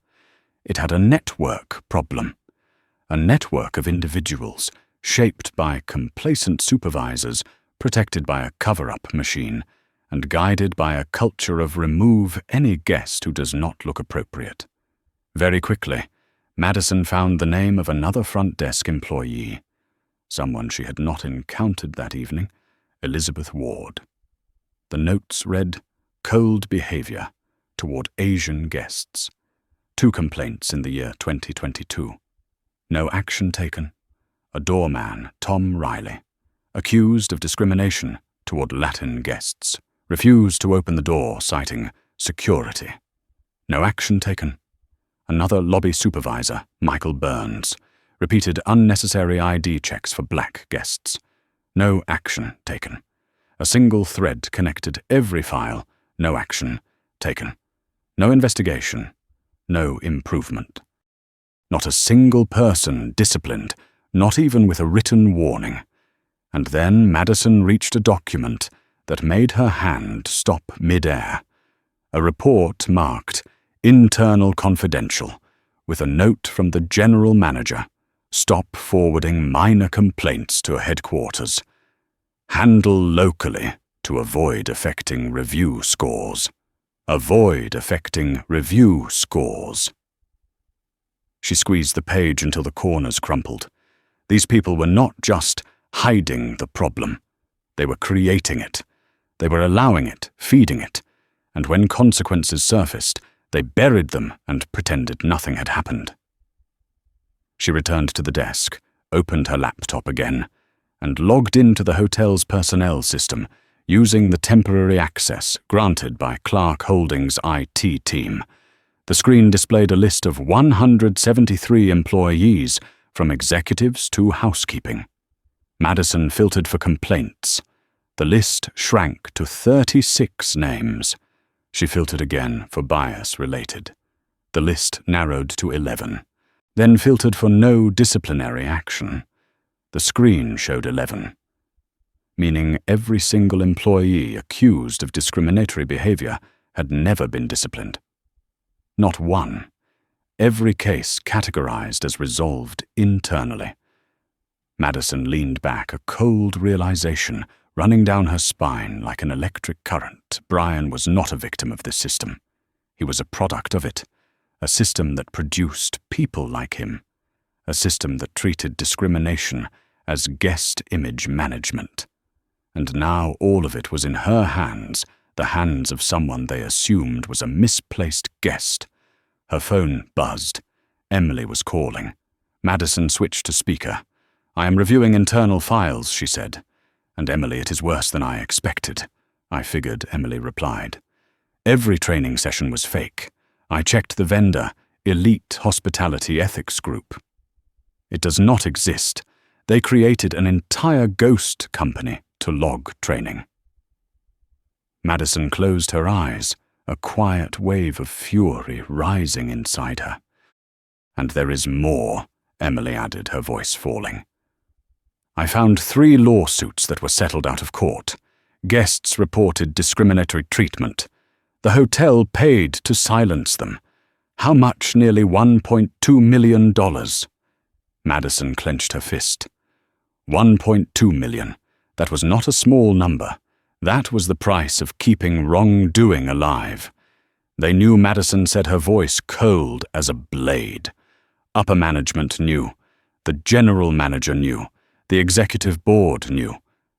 It had a network problem. A network of individuals, shaped by complacent supervisors, protected by a cover-up machine, and guided by a culture of remove any guest who does not look appropriate. Very quickly, Madison found the name of another front desk employee, someone she had not encountered that evening, Elizabeth Ward. The notes read, "Cold behavior toward Asian guests. 2 complaints in the year 2022. No action taken. A doorman, Tom Riley, accused of discrimination toward Latin guests, refused to open the door, citing security. No action taken. Another lobby supervisor, Michael Burns, repeated unnecessary ID checks for black guests. No action taken. A single thread connected every file. No action taken. No investigation. No improvement. Not a single person disciplined, not even with a written warning. And then Madison reached a document that made her hand stop mid-air. A report marked Internal Confidential, with a note from the general manager. Stop forwarding minor complaints to headquarters. Handle locally to avoid affecting review scores. Avoid affecting review scores. She squeezed the page until the corners crumpled. These people were not just hiding the problem. They were creating it. They were allowing it, feeding it. And when consequences surfaced, they buried them and pretended nothing had happened. She returned to the desk, opened her laptop again, and logged into the hotel's personnel system, using the temporary access granted by Clark Holdings' IT team. The screen displayed a list of 173 employees, from executives to housekeeping. Madison filtered for complaints. The list shrank to 36 names. She filtered again for bias-related. The list narrowed to 11, then filtered for no disciplinary action. The screen showed 11, meaning every single employee accused of discriminatory behavior had never been disciplined. Not one. Every case categorized as resolved internally. Madison leaned back, a cold realization running down her spine like an electric current. Brian was not a victim of this system. He was a product of it, a system that produced people like him, a system that treated discrimination as guest image management. And now all of it was in her hands, the hands of someone they assumed was a misplaced guest. Her phone buzzed. Emily was calling. Madison switched to speaker. "I am reviewing internal files," she said. "And Emily, it is worse than I expected." "I figured," Emily replied. "Every training session was fake. I checked the vendor, Elite Hospitality Ethics Group. It does not exist. They created an entire ghost company to log training." Madison closed her eyes, a quiet wave of fury rising inside her. "And there is more," Emily added, her voice falling. "I found 3 lawsuits that were settled out of court. Guests reported discriminatory treatment. The hotel paid to silence them. How much? Nearly $1.2 million. Madison clenched her fist. $1.2 million. That was not a small number. That was the price of keeping wrongdoing alive. They knew, Madison said, her voice cold as a blade. Upper management knew. The general manager knew. The executive board knew.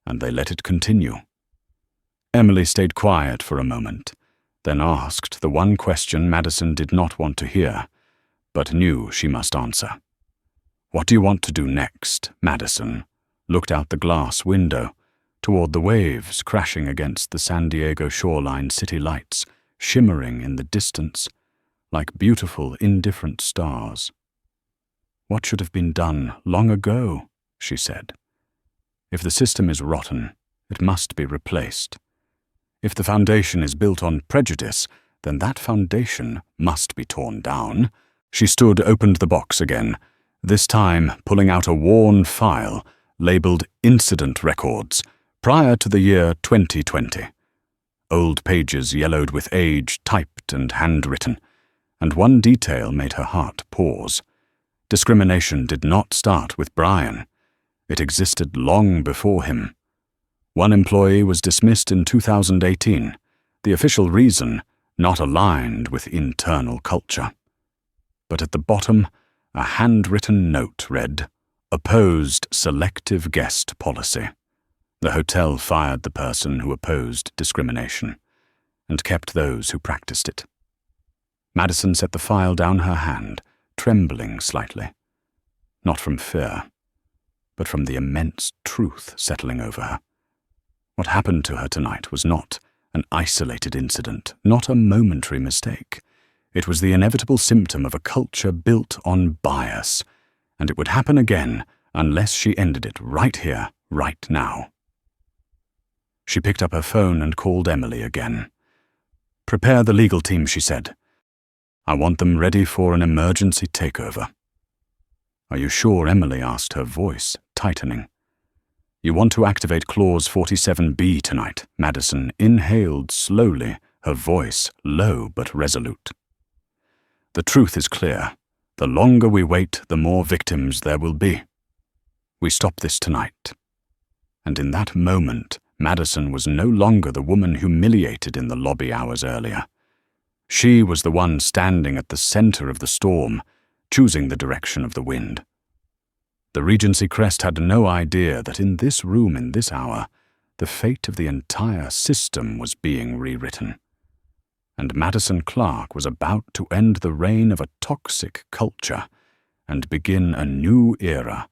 And they let it continue. Emily stayed quiet for a moment, then asked the one question Madison did not want to hear, but knew she must answer. "What do you want to do next?" Madison looked out the glass window, toward the waves crashing against the San Diego shoreline, city lights shimmering in the distance like beautiful, indifferent stars. "What should have been done long ago," she said. "If the system is rotten, it must be replaced. If the foundation is built on prejudice, then that foundation must be torn down." She opened the box again, this time pulling out a worn file labeled Incident Records, prior to the year 2020. Old pages yellowed with age, typed and handwritten, and one detail made her heart pause. Discrimination did not start with Brian. It existed long before him. One employee was dismissed in 2018, the official reason not aligned with internal culture. But at the bottom, a handwritten note read, "Opposed selective guest policy." The hotel fired the person who opposed discrimination and kept those who practiced it. Madison set the file down her hand, trembling slightly. Not from fear, but from the immense truth settling over her. What happened to her tonight was not an isolated incident, not a momentary mistake. It was the inevitable symptom of a culture built on bias, and it would happen again unless she ended it right here, right now. She picked up her phone and called Emily again. "Prepare the legal team," she said. "I want them ready for an emergency takeover." "Are you sure?" Emily asked, her voice tightening. "You want to activate Clause 47B tonight." Madison inhaled slowly, her voice low but resolute. "The truth is clear. The longer we wait, the more victims there will be. We stop this tonight." And in that moment, Madison was no longer the woman humiliated in the lobby hours earlier. She was the one standing at the center of the storm, choosing the direction of the wind. The Regency Crest had no idea that in this room, in this hour, the fate of the entire system was being rewritten. And Madison Clark was about to end the reign of a toxic culture and begin a new era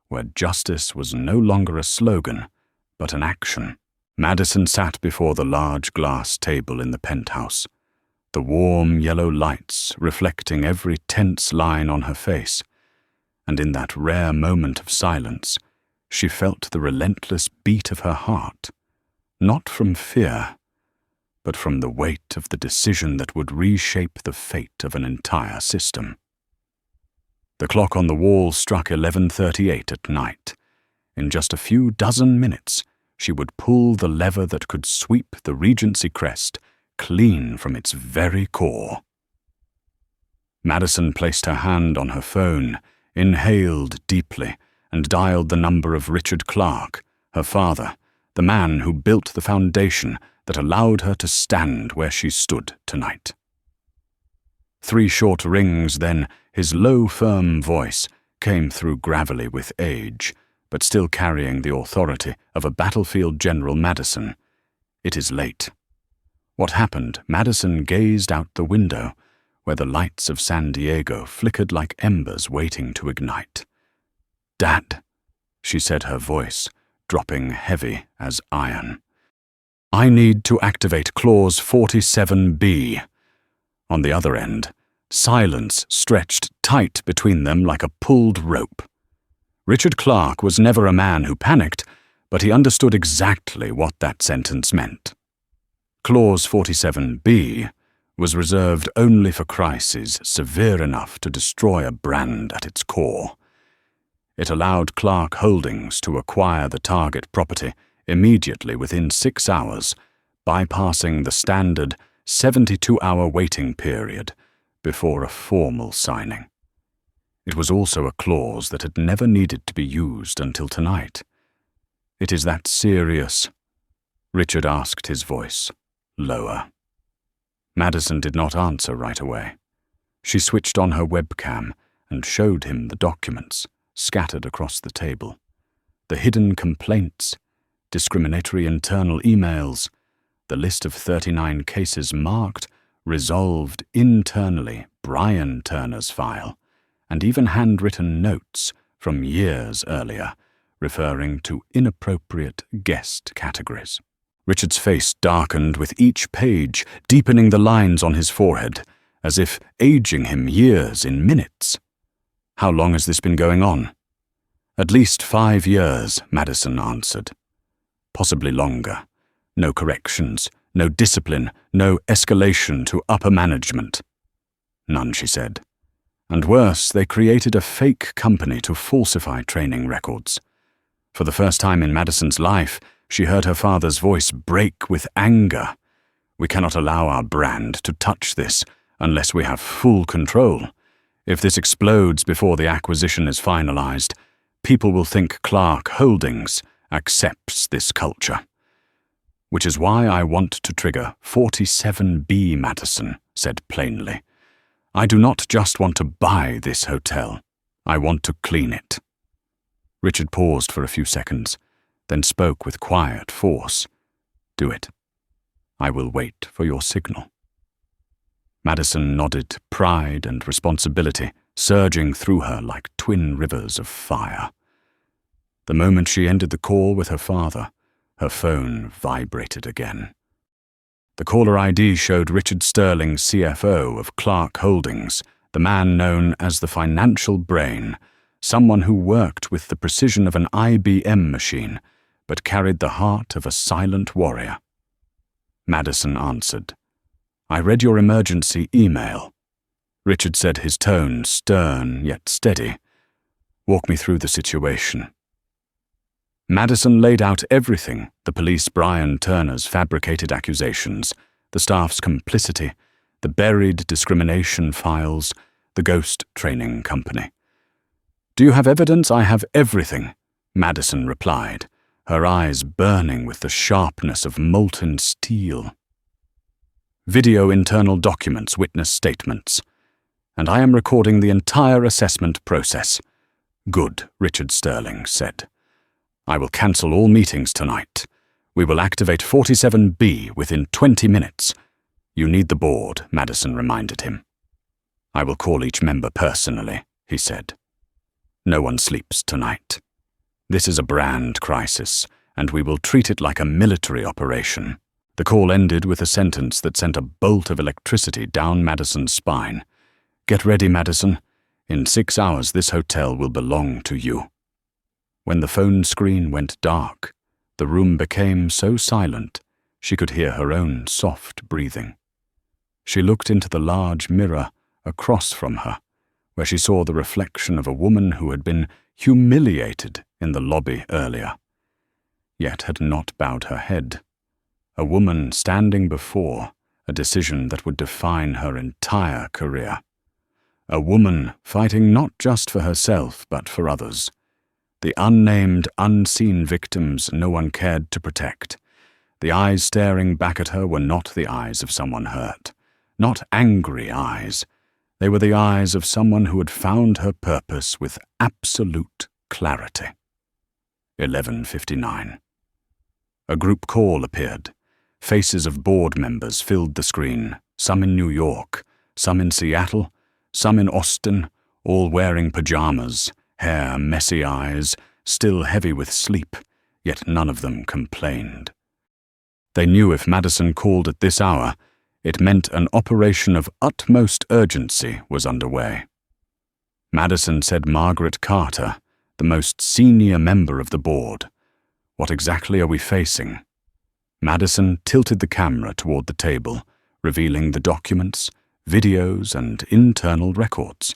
where justice was no longer a slogan, but an action. Madison sat before the large glass table in the penthouse, the warm yellow lights reflecting every tense line on her face. And in that rare moment of silence, she felt the relentless beat of her heart, not from fear, but from the weight of the decision that would reshape the fate of an entire system. The clock on the wall struck 11:38 at night. In just a few dozen minutes, she would pull the lever that could sweep the Regency Crest clean from its very core. Madison placed her hand on her phone, inhaled deeply, and dialed the number of Richard Clark, her father, the man who built the foundation that allowed her to stand where she stood tonight. 3 short rings, then his low, firm voice came through gravelly with age, but still carrying the authority of a battlefield General Madison. "It is late." What happened? Madison gazed out the window, where the lights of San Diego flickered like embers waiting to ignite. "Dad," she said, her voice dropping heavy as iron. "I need to activate Clause 47B. On the other end, silence stretched tight between them like a pulled rope. Richard Clark was never a man who panicked, but he understood exactly what that sentence meant. Clause 47B was reserved only for crises severe enough to destroy a brand at its core. It allowed Clark Holdings to acquire the target property immediately within 6 hours, bypassing the standard 72-hour waiting period before a formal signing. It was also a clause that had never needed to be used until tonight. "It is that serious?" Richard asked, his voice lower. Madison did not answer right away. She switched on her webcam and showed him the documents scattered across the table. The hidden complaints, discriminatory internal emails, the list of 39 cases marked resolved internally Brian Turner's file, and even handwritten notes from years earlier referring to inappropriate guest categories. Richard's face darkened with each page, deepening the lines on his forehead, as if aging him years in minutes. "How long has this been going on?" "At least 5 years," Madison answered. "Possibly longer. No corrections, no discipline, no escalation to upper management." "None," she said. "And worse, they created a fake company to falsify training records." For the first time in Madison's life, she heard her father's voice break with anger. "We cannot allow our brand to touch this unless we have full control. If this explodes before the acquisition is finalized, people will think Clark Holdings accepts this culture. Which is why I want to trigger 47B, Madison said plainly. I do not just want to buy this hotel. I want to clean it." Richard paused for a few seconds, then spoke with quiet force. "Do it. I will wait for your signal." Madison nodded, pride and responsibility surging through her like twin rivers of fire. The moment she ended the call with her father, her phone vibrated again. The caller ID showed Richard Sterling, CFO of Clark Holdings, the man known as the financial brain, someone who worked with the precision of an IBM machine, but carried the heart of a silent warrior. Madison answered. "I read your emergency email." Richard said, his tone stern yet steady. "Walk me through the situation." Madison laid out everything: the police Brian Turner's fabricated accusations, the staff's complicity, the buried discrimination files, the ghost training company. "Do you have evidence?" "I have everything," Madison replied, her eyes burning with the sharpness of molten steel. "Video, internal documents, witness statements. And I am recording the entire assessment process." "Good," Richard Sterling said. "I will cancel all meetings tonight. We will activate 47B within 20 minutes. You need the board," Madison reminded him. "I will call each member personally," he said. "No one sleeps tonight. This is a brand crisis, and we will treat it like a military operation." The call ended with a sentence that sent a bolt of electricity down Madison's spine. "Get ready, Madison. In 6 hours this hotel will belong to you." When the phone screen went dark, the room became so silent she could hear her own soft breathing. She looked into the large mirror across from her, where she saw the reflection of a woman who had been humiliated in the lobby earlier, yet had not bowed her head. A woman standing before a decision that would define her entire career. A woman fighting not just for herself but for others. The unnamed, unseen victims no one cared to protect. The eyes staring back at her were not the eyes of someone hurt. Not angry eyes. They were the eyes of someone who had found her purpose with absolute clarity. 11:59. A group call appeared. Faces of board members filled the screen, some in New York, some in Seattle, some in Austin, all wearing pajamas, hair, messy eyes, still heavy with sleep, yet none of them complained. They knew if Madison called at this hour, it meant an operation of utmost urgency was underway. Madison said Margaret Carter, the most senior member of the board. What exactly are we facing? Madison tilted the camera toward the table, revealing the documents, videos, and internal records.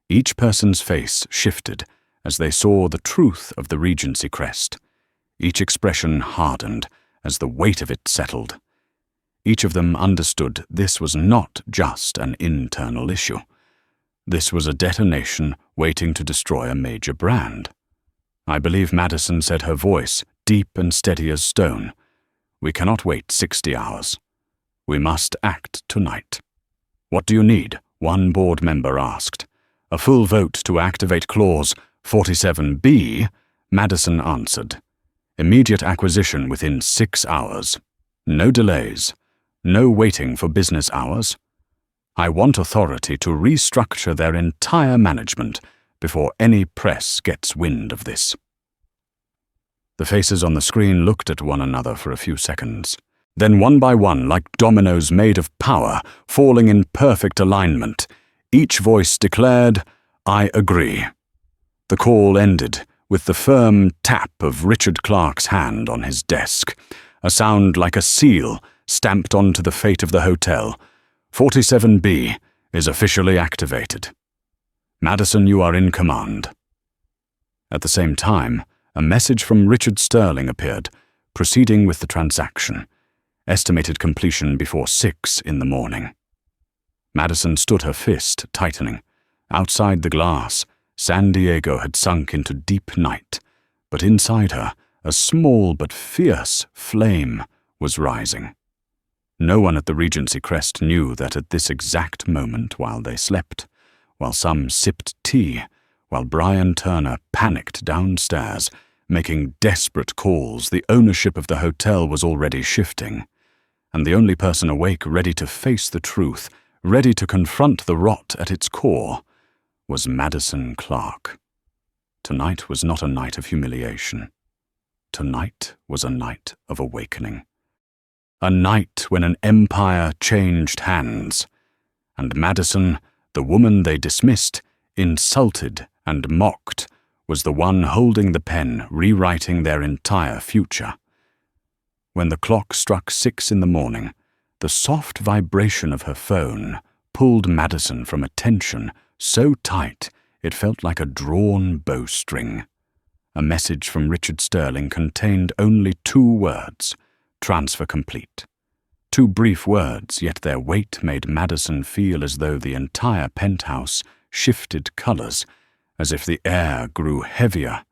Each person's face shifted as they saw the truth of the Regency crest. Each expression hardened as the weight of it settled. Each of them understood this was not just an internal issue. This was a detonation waiting to destroy a major brand. I believe Madison said, her voice deep and steady as stone, "We cannot wait 60 hours. We must act tonight." "What do you need?" one board member asked. "A full vote to activate Clause 47B," Madison answered. "Immediate acquisition within 6 hours. No delays. No waiting for business hours. I want authority to restructure their entire management before any press gets wind of this." The faces on the screen looked at one another for a few seconds. Then one by one, like dominoes made of power, falling in perfect alignment, each voice declared, "I agree." The call ended with the firm tap of Richard Clark's hand on his desk, a sound like a seal stamped onto the fate of the hotel. 47B is officially activated. Madison, you are in command. At the same time, a message from Richard Sterling appeared, proceeding with the transaction. Estimated completion before 6 in the morning. Madison stood, her fist tightening. Outside the glass, San Diego had sunk into deep night, but inside her, a small but fierce flame was rising. No one at the Regency crest knew that at this exact moment, while they slept, while some sipped tea, while Brian Turner panicked downstairs, making desperate calls, the ownership of the hotel was already shifting. And the only person awake ready to face the truth, ready to confront the rot at its core, was Madison Clark. Tonight was not a night of humiliation. Tonight was a night of awakening. A night when an empire changed hands, and Madison, the woman they dismissed, insulted and mocked, was the one holding the pen, rewriting their entire future. When the clock struck 6 in the morning, the soft vibration of her phone pulled Madison from a tension so tight it felt like a drawn bowstring. A message from Richard Sterling contained only 2 words, "Transfer complete." 2 brief words, yet their weight made Madison feel as though the entire penthouse shifted colors, as if the air grew heavier,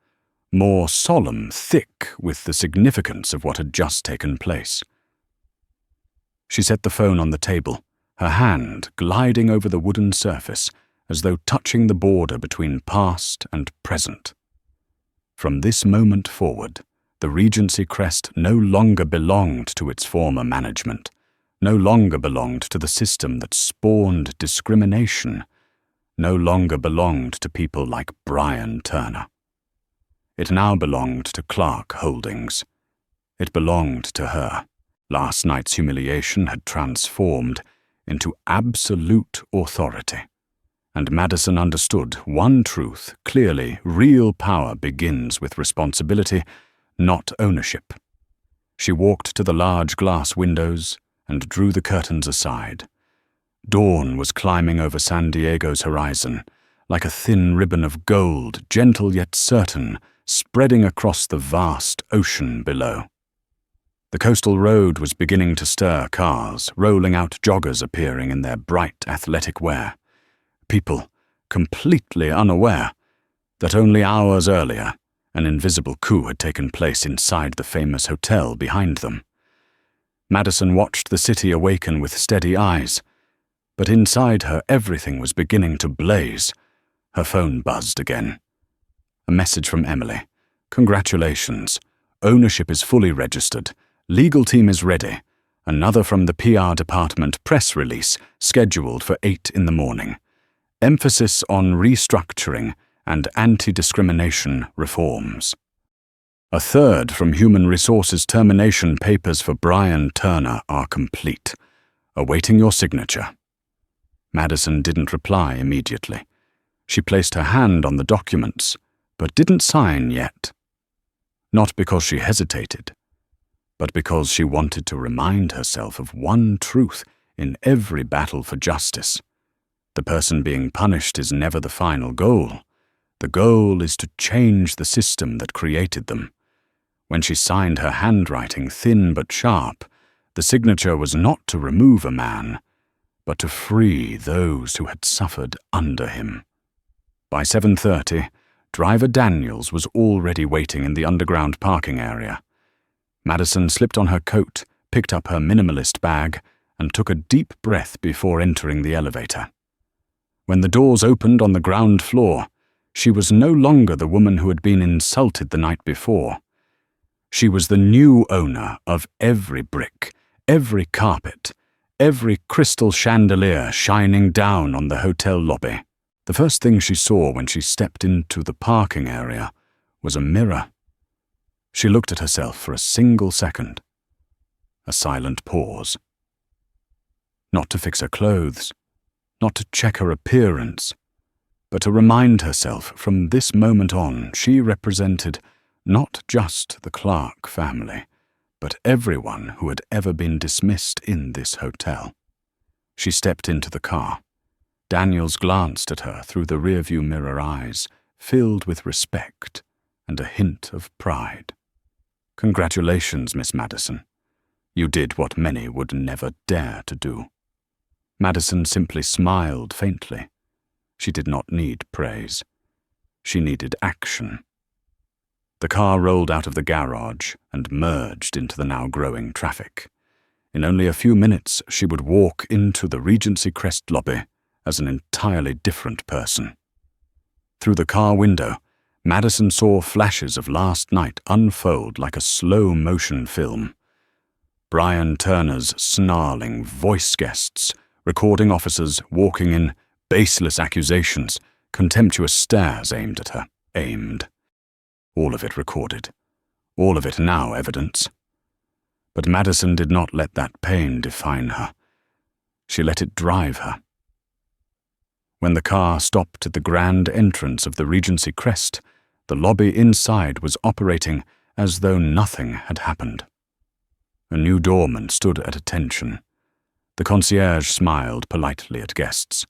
more solemn, thick with the significance of what had just taken place. She set the phone on the table, her hand gliding over the wooden surface, as though touching the border between past and present. From this moment forward, the Regency crest no longer belonged to its former management, no longer belonged to the system that spawned discrimination, no longer belonged to people like Brian Turner. It now belonged to Clark Holdings. It belonged to her. Last night's humiliation had transformed into absolute authority. And Madison understood one truth clearly: real power begins with responsibility, not ownership. She walked to the large glass windows and drew the curtains aside. Dawn was climbing over San Diego's horizon, like a thin ribbon of gold, gentle yet certain, spreading across the vast ocean below. The coastal road was beginning to stir cars, rolling out joggers appearing in their bright athletic wear. People, completely unaware that only hours earlier, An invisible coup had taken place inside the famous hotel behind them. Madison watched the city awaken with steady eyes, but inside her everything was beginning to blaze. Her phone buzzed again. A message from Emily. "Congratulations. Ownership is fully registered. Legal team is ready." Another from the PR department, press release scheduled for 8 in the morning. Emphasis on restructuring and anti-discrimination reforms. A third from Human Resources, termination papers for Brian Turner are complete. Awaiting your signature. Madison didn't reply immediately. She placed her hand on the documents, but didn't sign yet. Not because she hesitated, but because she wanted to remind herself of one truth in every battle for justice. The person being punished is never the final goal. The goal is to change the system that created them. When she signed her handwriting thin but sharp, the signature was not to remove a man, but to free those who had suffered under him. By 7:30, driver Daniels was already waiting in the underground parking area. Madison slipped on her coat, picked up her minimalist bag, and took a deep breath before entering the elevator. When the doors opened on the ground floor, she was no longer the woman who had been insulted the night before. She was the new owner of every brick, every carpet, every crystal chandelier shining down on the hotel lobby. The first thing she saw when she stepped into the parking area was a mirror. She looked at herself for a single second. A silent pause. Not to fix her clothes, not to check her appearance, but to remind herself from this moment on she represented not just the Clark family, but everyone who had ever been dismissed in this hotel. She stepped into the car. Daniels glanced at her through the rearview mirror eyes, filled with respect and a hint of pride. "Congratulations, Miss Madison. You did what many would never dare to do." Madison simply smiled faintly. She did not need praise. She needed action. The car rolled out of the garage and merged into the now growing traffic. In only a few minutes, she would walk into the Regency Crest lobby as an entirely different person. Through the car window, Madison saw flashes of last night unfold like a slow-motion film. Brian Turner's snarling voice guests, recording officers walking in, baseless accusations, contemptuous stares aimed at her. All of it recorded. All of it now evidence. But Madison did not let that pain define her. She let it drive her. When the car stopped at the grand entrance of the Regency Crest, the lobby inside was operating as though nothing had happened. A new doorman stood at attention. The concierge smiled politely at guests.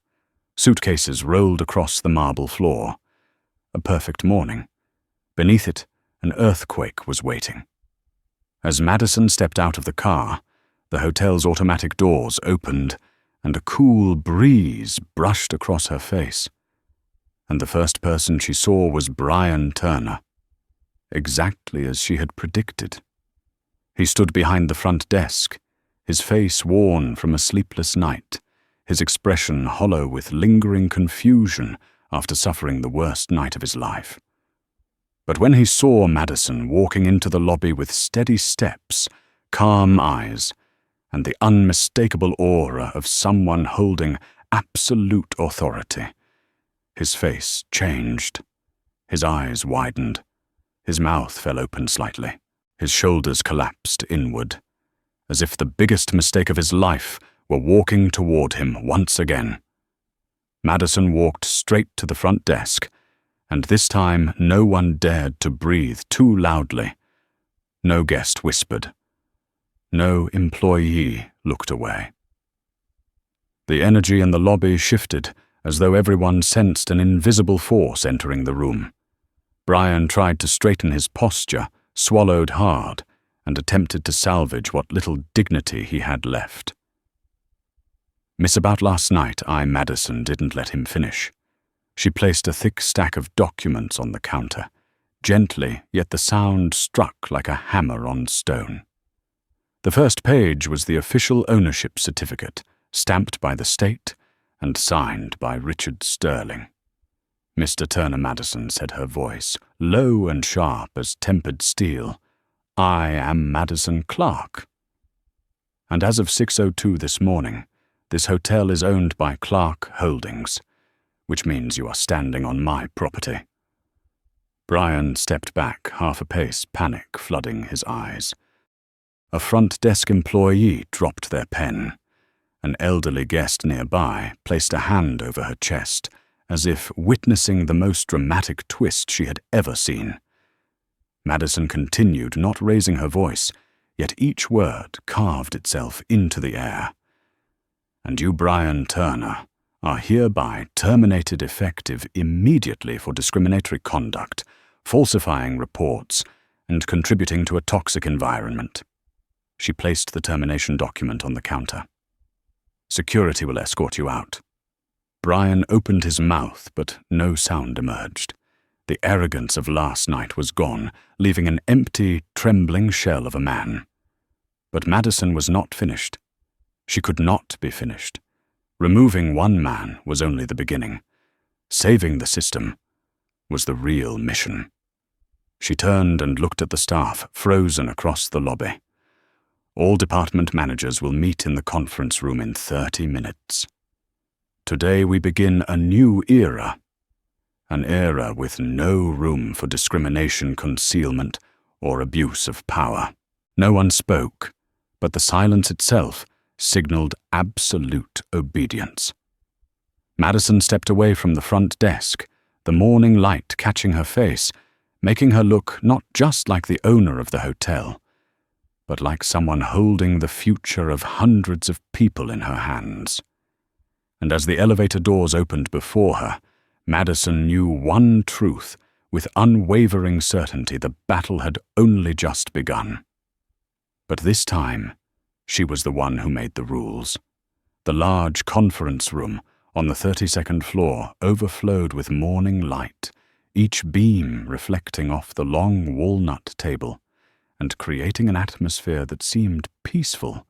Suitcases rolled across the marble floor. A perfect morning. Beneath it, an earthquake was waiting. As Madison stepped out of the car, the hotel's automatic doors opened and a cool breeze brushed across her face. And the first person she saw was Brian Turner, exactly as she had predicted. He stood behind the front desk, his face worn from a sleepless night, his expression hollow with lingering confusion after suffering the worst night of his life. But when he saw Madison walking into the lobby with steady steps, calm eyes, and the unmistakable aura of someone holding absolute authority, his face changed. His eyes widened. His mouth fell open slightly. His shoulders collapsed inward, as if the biggest mistake of his life were walking toward him once again. Madison walked straight to the front desk, and this time no one dared to breathe too loudly. No guest whispered. No employee looked away. The energy in the lobby shifted as though everyone sensed an invisible force entering the room. Brian tried to straighten his posture, swallowed hard, and attempted to salvage what little dignity he had left. "Miss, about last night, Madison didn't let him finish." She placed a thick stack of documents on the counter, gently, yet the sound struck like a hammer on stone. The first page was the official ownership certificate, stamped by the state and signed by Richard Sterling. "Mr. Turner Madison," said her voice, low and sharp as tempered steel, "I am Madison Clark. And as of 6:02 this morning, this hotel is owned by Clark Holdings, which means you are standing on my property." Brian stepped back half a pace, panic flooding his eyes. A front desk employee dropped their pen. An elderly guest nearby placed a hand over her chest, as if witnessing the most dramatic twist she had ever seen. Madison continued, not raising her voice, yet each word carved itself into the air. "And you, Brian Turner, are hereby terminated effective immediately for discriminatory conduct, falsifying reports, and contributing to a toxic environment." She placed the termination document on the counter. "Security will escort you out." Brian opened his mouth, but no sound emerged. The arrogance of last night was gone, leaving an empty, trembling shell of a man. But Madison was not finished. She could not be finished. Removing one man was only the beginning. Saving the system was the real mission. She turned and looked at the staff, frozen across the lobby. "All department managers will meet in the conference room in 30 minutes. Today we begin a new era. An era with no room for discrimination, concealment, or abuse of power." No one spoke, but the silence itself signaled absolute obedience. Madison stepped away from the front desk, the morning light catching her face, making her look not just like the owner of the hotel, but like someone holding the future of hundreds of people in her hands. And as the elevator doors opened before her, Madison knew one truth with unwavering certainty: the battle had only just begun. But this time, she was the one who made the rules. The large conference room on the 32nd floor overflowed with morning light, each beam reflecting off the long walnut table and creating an atmosphere that seemed peaceful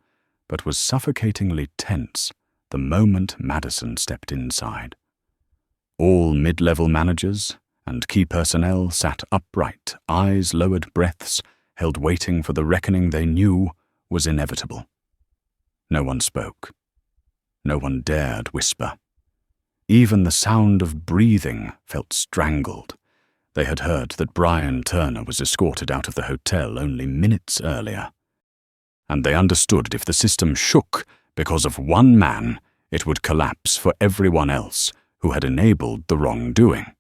but was suffocatingly tense the moment Madison stepped inside. All mid-level managers and key personnel sat upright, eyes lowered, breaths held, waiting for the reckoning they knew was inevitable. No one spoke. No one dared whisper. Even the sound of breathing felt strangled. They had heard that Brian Turner was escorted out of the hotel only minutes earlier. And they understood if the system shook because of one man, it would collapse for everyone else who had enabled the wrongdoing.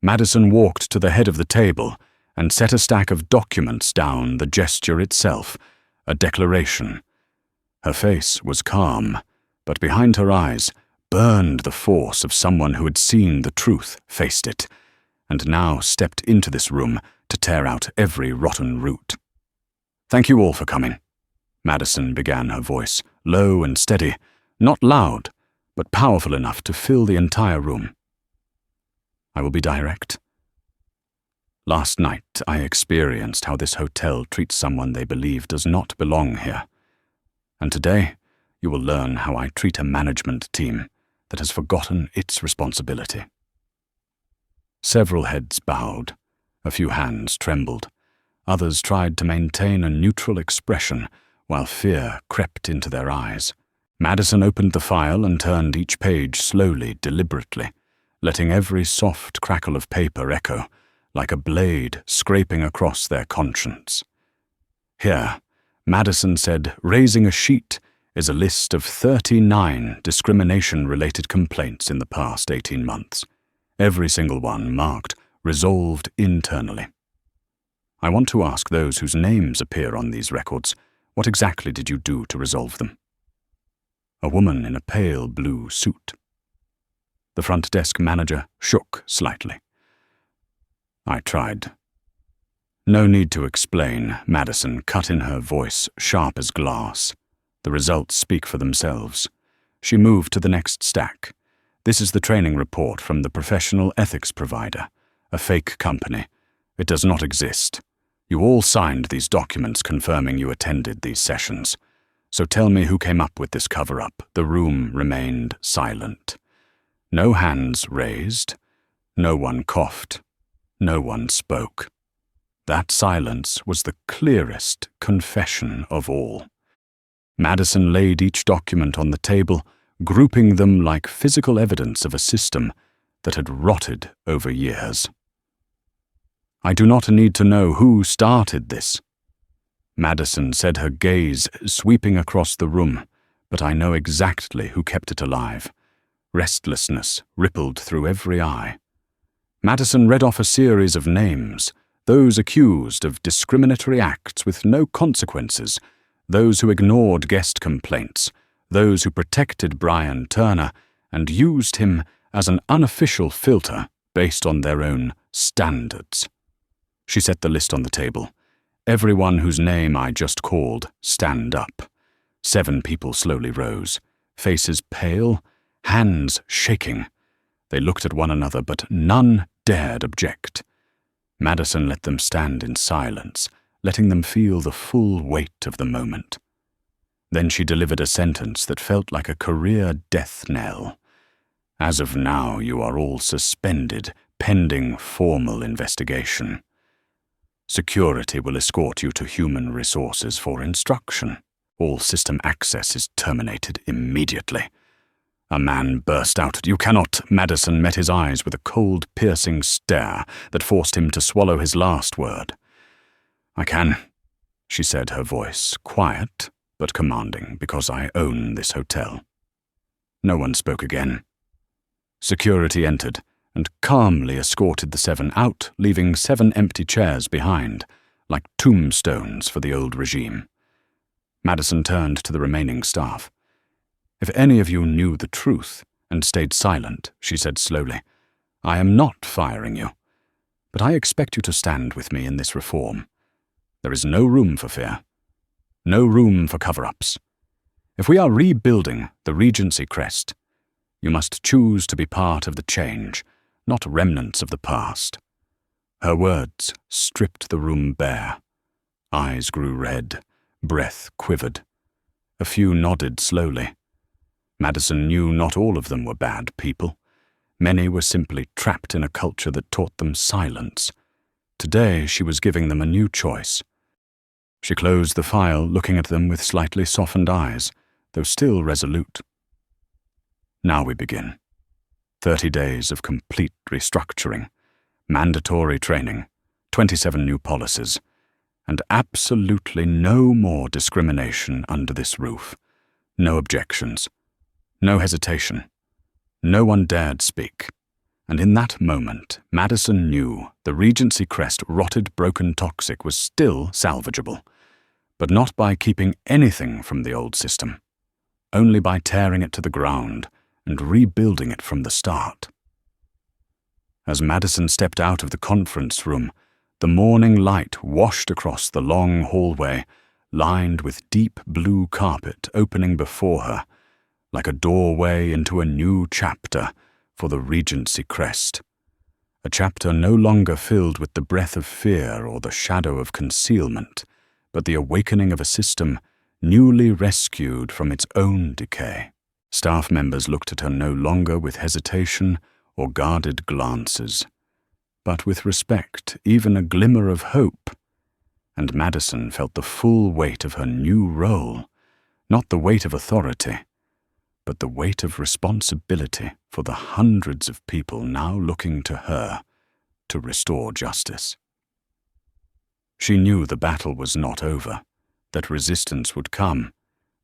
Madison walked to the head of the table and set a stack of documents down, the gesture itself, a declaration. Her face was calm, but behind her eyes burned the force of someone who had seen the truth, faced it, and now stepped into this room to tear out every rotten root. "Thank you all for coming," Madison began, her voice low and steady, not loud, but powerful enough to fill the entire room. "I will be direct. Last night I experienced how this hotel treats someone they believe does not belong here. And today you will learn how I treat a management team that has forgotten its responsibility." Several heads bowed, a few hands trembled, others tried to maintain a neutral expression while fear crept into their eyes. Madison opened the file and turned each page slowly, deliberately, letting every soft crackle of paper echo like a blade scraping across their conscience. "Here," Madison said, raising a sheet, "is a list of 39 discrimination-related complaints in the past 18 months. Every single one marked resolved internally. I want to ask those whose names appear on these records, what exactly did you do to resolve them?" A woman in a pale blue suit. The front desk manager shook slightly. "I tried." "No need to explain," Madison cut in, her voice sharp as glass. "The results speak for themselves." She moved to the next stack. "This is the training report from the professional ethics provider, a fake company, It does not exist. You all signed these documents confirming you attended these sessions. So tell me who came up with this cover-up." The room remained silent. No hands raised. No one coughed. No one spoke. That silence was the clearest confession of all. Madison laid each document on the table, grouping them like physical evidence of a system that had rotted over years. "I do not need to know who started this," Madison said, her gaze sweeping across the room, "but I know exactly who kept it alive." Restlessness rippled through every eye. Madison read off a series of names, those accused of discriminatory acts with no consequences, those who ignored guest complaints, those who protected Brian Turner and used him as an unofficial filter based on their own standards. She set the list on the table. "Everyone whose name I just called, stand up." 7 people slowly rose, faces pale, hands shaking. They looked at one another, but none dared object. Madison let them stand in silence, letting them feel the full weight of the moment. Then she delivered a sentence that felt like a career death knell. "As of now, you are all suspended, pending formal investigation. Security will escort you to human resources for instruction. All system access is terminated immediately." A man burst out. "You cannot." Madison met his eyes with a cold, piercing stare that forced him to swallow his last word. "I can," she said, her voice quiet but commanding, "because I own this hotel." No one spoke again. Security entered and calmly escorted the 7 out, leaving 7 empty chairs behind, like tombstones for the old regime. Madison turned to the remaining staff. "If any of you knew the truth and stayed silent," she said slowly, "I am not firing you. But I expect you to stand with me in this reform. There is no room for fear. No room for cover-ups. If we are rebuilding the Regency crest, you must choose to be part of the change, not remnants of the past." Her words stripped the room bare. Eyes grew red, breath quivered. A few nodded slowly. Madison knew not all of them were bad people. Many were simply trapped in a culture that taught them silence. Today she was giving them a new choice. She closed the file, looking at them with slightly softened eyes, though still resolute. "Now we begin. 30 days of complete restructuring, mandatory training, 27 new policies, and absolutely no more discrimination under this roof. No objections. No hesitation. No one dared speak." And in that moment, Madison knew the Regency crest rotted, broken, toxic was still salvageable, but not by keeping anything from the old system, only by tearing it to the ground and rebuilding it from the start. As Madison stepped out of the conference room, the morning light washed across the long hallway, lined with deep blue carpet opening before her, like a doorway into a new chapter for the Regency crest. A chapter no longer filled with the breath of fear or the shadow of concealment, but the awakening of a system newly rescued from its own decay. Staff members looked at her no longer with hesitation or guarded glances, but with respect, even a glimmer of hope. And Madison felt the full weight of her new role, not the weight of authority, but the weight of responsibility for the hundreds of people now looking to her to restore justice. She knew the battle was not over, that resistance would come,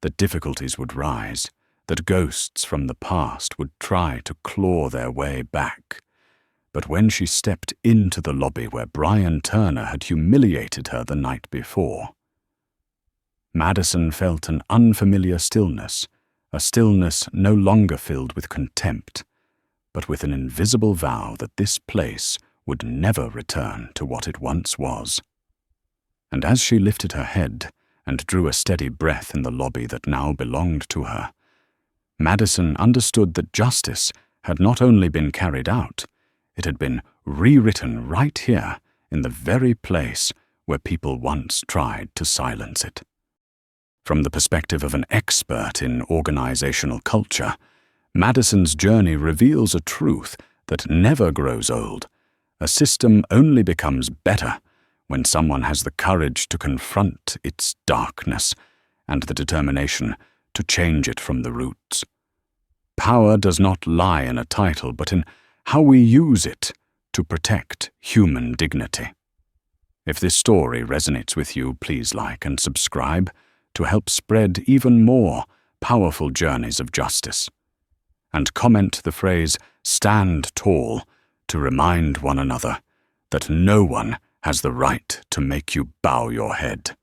that difficulties would rise, that ghosts from the past would try to claw their way back. But when she stepped into the lobby where Brian Turner had humiliated her the night before, Madison felt an unfamiliar stillness, a stillness no longer filled with contempt, but with an invisible vow that this place would never return to what it once was. And as she lifted her head and drew a steady breath in the lobby that now belonged to her, Madison understood that justice had not only been carried out, it had been rewritten right here in the very place where people once tried to silence it. From the perspective of an expert in organizational culture, Madison's journey reveals a truth that never grows old. A system only becomes better when someone has the courage to confront its darkness and the determination to change it from the roots. Power does not lie in a title, but in how we use it to protect human dignity. If this story resonates with you, please like and subscribe to help spread even more powerful journeys of justice. And comment the phrase "Stand tall" to remind one another that no one has the right to make you bow your head.